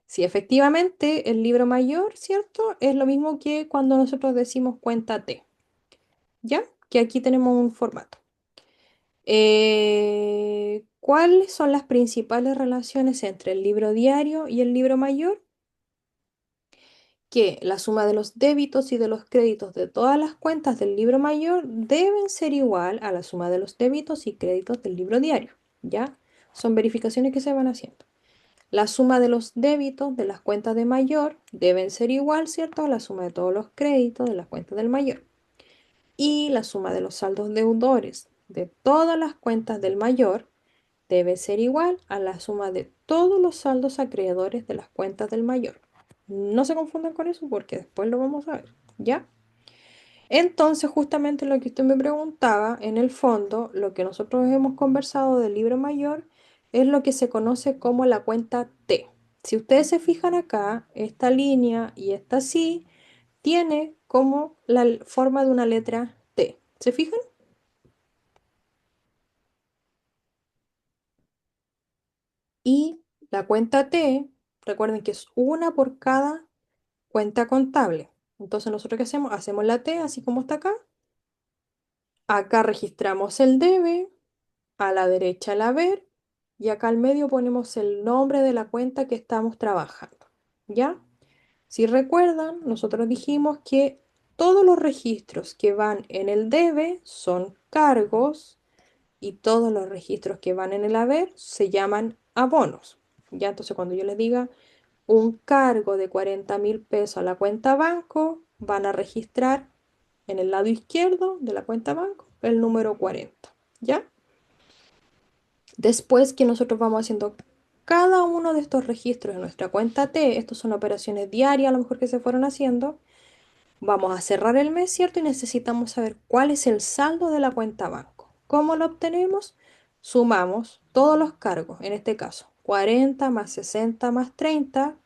Sí, efectivamente, el libro mayor, ¿cierto? Es lo mismo que cuando nosotros decimos cuenta T, ¿ya? Que aquí tenemos un formato. ¿Cuáles son las principales relaciones entre el libro diario y el libro mayor? Que la suma de los débitos y de los créditos de todas las cuentas del libro mayor deben ser igual a la suma de los débitos y créditos del libro diario, ¿ya? Son verificaciones que se van haciendo. La suma de los débitos de las cuentas de mayor deben ser igual, ¿cierto? A la suma de todos los créditos de las cuentas del mayor. Y la suma de los saldos deudores de todas las cuentas del mayor debe ser igual a la suma de todos los saldos acreedores de las cuentas del mayor. No se confundan con eso porque después lo vamos a ver, ¿ya? Entonces, justamente lo que usted me preguntaba, en el fondo, lo que nosotros hemos conversado del libro mayor es lo que se conoce como la cuenta T. Si ustedes se fijan acá, esta línea y esta así tiene como la forma de una letra T. ¿Se fijan? Y la cuenta T, recuerden que es una por cada cuenta contable. Entonces, ¿nosotros qué hacemos? Hacemos la T, así como está acá. Acá registramos el debe, a la derecha el haber y acá al medio ponemos el nombre de la cuenta que estamos trabajando. ¿Ya? Si recuerdan, nosotros dijimos que todos los registros que van en el debe son cargos y todos los registros que van en el haber se llaman abonos. ¿Ya? Entonces, cuando yo les diga un cargo de 40.000 pesos a la cuenta banco, van a registrar en el lado izquierdo de la cuenta banco el número 40. ¿Ya? Después que nosotros vamos haciendo cada uno de estos registros en nuestra cuenta T, estos son operaciones diarias a lo mejor que se fueron haciendo, vamos a cerrar el mes, ¿cierto? Y necesitamos saber cuál es el saldo de la cuenta banco. ¿Cómo lo obtenemos? Sumamos todos los cargos, en este caso 40 más 60 más 30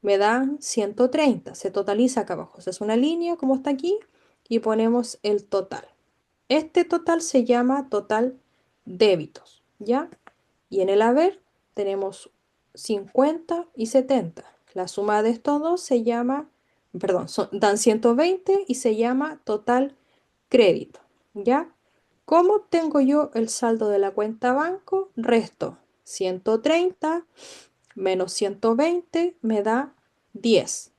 me dan 130. Se totaliza acá abajo. Se hace una línea como está aquí y ponemos el total. Este total se llama total débitos, ¿ya? Y en el haber tenemos 50 y 70. La suma de estos dos se llama, perdón, dan 120 y se llama total crédito, ¿ya? ¿Cómo obtengo yo el saldo de la cuenta banco? Resto 130 menos 120 me da 10.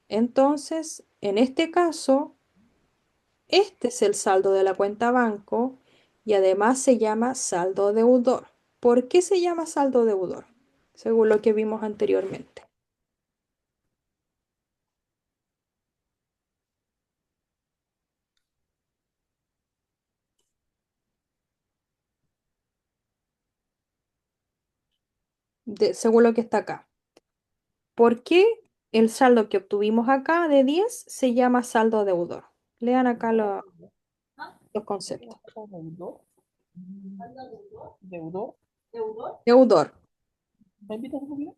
Entonces, en este caso, este es el saldo de la cuenta banco y además se llama saldo deudor. ¿Por qué se llama saldo deudor? Según lo que vimos anteriormente. Según lo que está acá. ¿Por qué el saldo que obtuvimos acá de 10 se llama saldo deudor? Lean acá los conceptos. ¿Deudor? ¿Deudor? Deudor. ¿Me invitas a subir?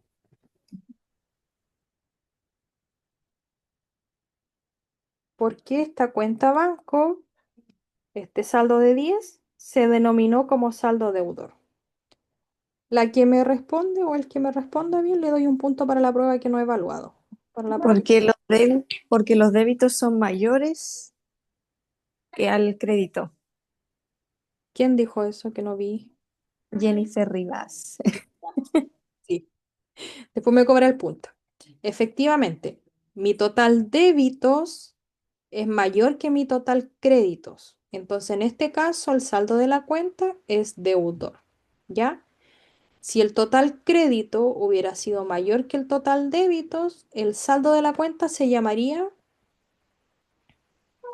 ¿Por qué esta cuenta banco, este saldo de 10, se denominó como saldo deudor? La que me responde o el que me responda bien le doy un punto para la prueba que no he evaluado. Para la próxima. Porque los débitos son mayores que al crédito. ¿Quién dijo eso que no vi? Jennifer Rivas. Sí. Después me cobra el punto. Efectivamente, mi total débitos es mayor que mi total créditos. Entonces, en este caso, el saldo de la cuenta es deudor. ¿Ya? Si el total crédito hubiera sido mayor que el total débitos, el saldo de la cuenta se llamaría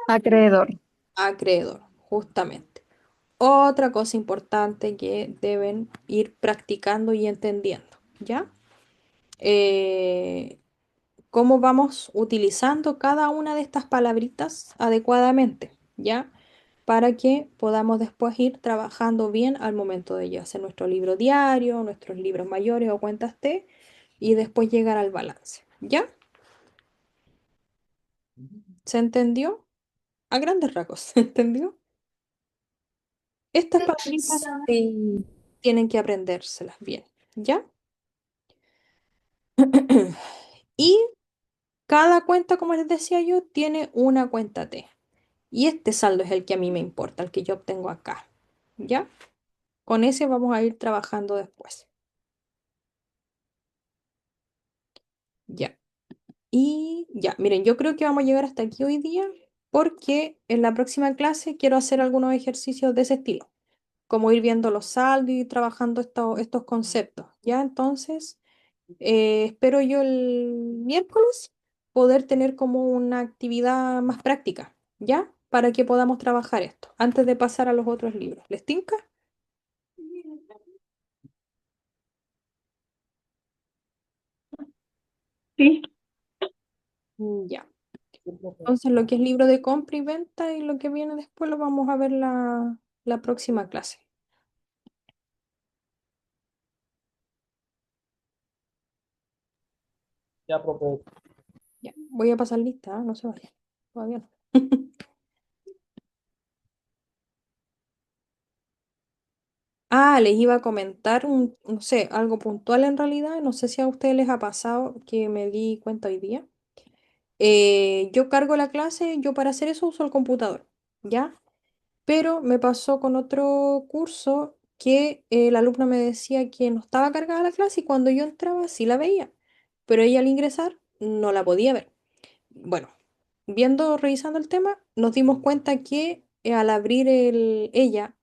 Acreedor. acreedor, justamente. Otra cosa importante que deben ir practicando y entendiendo, ¿ya? Eh, Cómo vamos utilizando cada una de estas palabritas adecuadamente, ¿ya? Para que podamos después ir trabajando bien al momento de ya hacer nuestro libro diario, nuestros libros mayores o cuentas T y después llegar al balance, ¿ya? ¿Se entendió? A grandes rasgos, ¿se entendió? Estas palabritas Sí. tienen que aprendérselas bien, ¿ya? Y cada cuenta, como les decía yo, tiene una cuenta T. Y este saldo es el que a mí me importa, el que yo obtengo acá. ¿Ya? Con ese vamos a ir trabajando después. Ya. Y ya, miren, yo creo que vamos a llegar hasta aquí hoy día porque en la próxima clase quiero hacer algunos ejercicios de ese estilo, como ir viendo los saldos y trabajando estos conceptos. ¿Ya? Entonces, espero yo el miércoles poder tener como una actividad más práctica, ¿ya? Para que podamos trabajar esto antes de pasar a los otros libros. ¿Les tinca? Sí. Ya. Entonces, lo que es libro de compra y venta y lo que viene después lo vamos a ver la próxima clase. Ya, profe. Ya. Voy a pasar lista, ¿ah? No se vayan. Todavía no. Ah, les iba a comentar no sé, algo puntual en realidad. No sé si a ustedes les ha pasado que me di cuenta hoy día. Yo cargo la clase, yo para hacer eso uso el computador, ¿ya? Pero me pasó con otro curso que el alumno me decía que no estaba cargada la clase y cuando yo entraba sí la veía, pero ella al ingresar no la podía ver. Bueno, revisando el tema, nos dimos cuenta que al abrir ella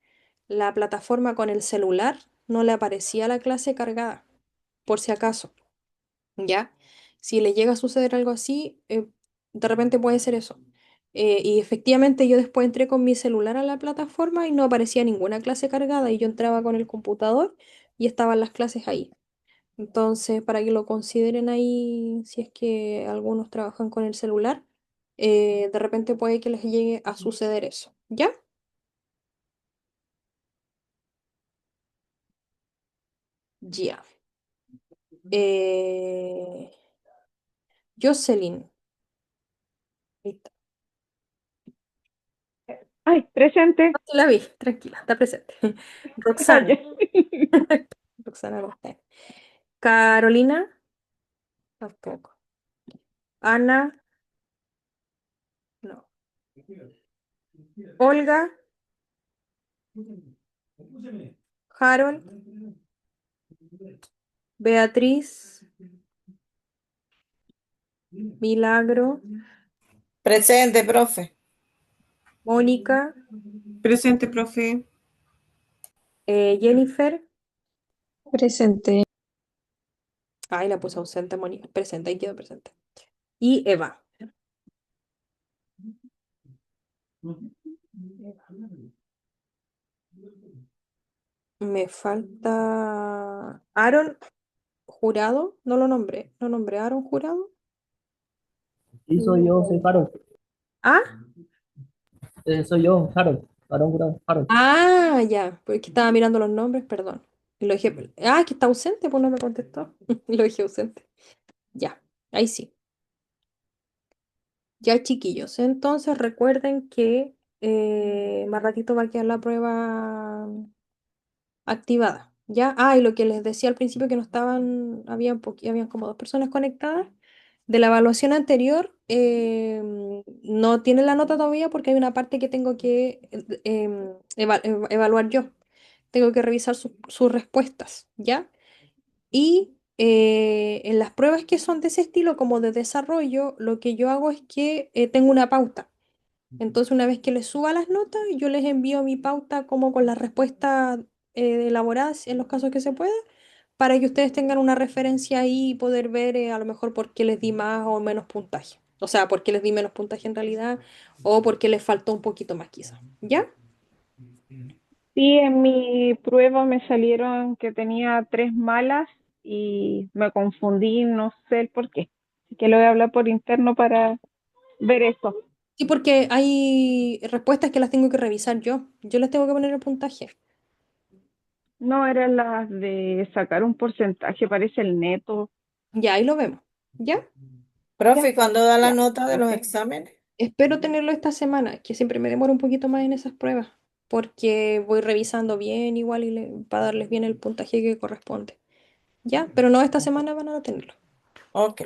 la plataforma con el celular, no le aparecía la clase cargada, por si acaso. ¿Ya? Si le llega a suceder algo así, de repente puede ser eso. Y efectivamente yo después entré con mi celular a la plataforma y no aparecía ninguna clase cargada y yo entraba con el computador y estaban las clases ahí. Entonces, para que lo consideren ahí, si es que algunos trabajan con el celular, de repente puede que les llegue a suceder eso. ¿Ya? Ya. Eh, Jocelyn. Listo. Ay, presente. No la vi, tranquila, está presente. Ah, Roxana. ya. Roxana no está. Carolina, tampoco. Ana, no. Olga, Harold, Beatriz, Milagro, Presente, profe. Mónica, Presente, profe. Jennifer. Presente. Ay, la puse ausente, Mónica. Presente, ahí quedó presente. Y Eva. Me falta Aaron Jurado. No lo nombré. ¿No nombré a Aaron Jurado? Sí, soy yo, soy Harold. Ah, Soy yo, Harold. Aaron Jurado, Harold. ah, ya. Porque estaba mirando los nombres, perdón. Y lo dije. Ah, que está ausente, pues no me contestó. Lo dije ausente. Ya, ahí sí. Ya, chiquillos. Entonces recuerden que más ratito va a quedar la prueba activada. ¿Ya? Ah, y lo que les decía al principio que no estaban, habían como dos personas conectadas. De la evaluación anterior, no tiene la nota todavía porque hay una parte que tengo que evaluar yo. Tengo que revisar sus respuestas, ¿ya? Y en las pruebas que son de ese estilo, como de desarrollo, lo que yo hago es que tengo una pauta. Entonces, una vez que les suba las notas, yo les envío mi pauta como con las respuestas elaboradas en los casos que se pueda, para que ustedes tengan una referencia ahí y poder ver a lo mejor por qué les di más o menos puntaje. O sea, por qué les di menos puntaje en realidad o por qué les faltó un poquito más quizás. ¿Ya? Sí, en mi prueba me salieron que tenía 3 malas y me confundí, no sé el por qué. Así que lo voy a hablar por interno para ver eso. Sí, porque hay respuestas que las tengo que revisar yo. Yo les tengo que poner el puntaje. No eran las de sacar un porcentaje, parece el neto. Ya, ahí lo vemos. ¿Ya? Profe, Ya, ¿y cuándo da la Ya. nota de los ok. exámenes? Espero tenerlo esta semana, que siempre me demoro un poquito más en esas pruebas, porque voy revisando bien igual para darles bien el puntaje que corresponde. ¿Ya? Pero no esta semana van a tenerlo. Ok.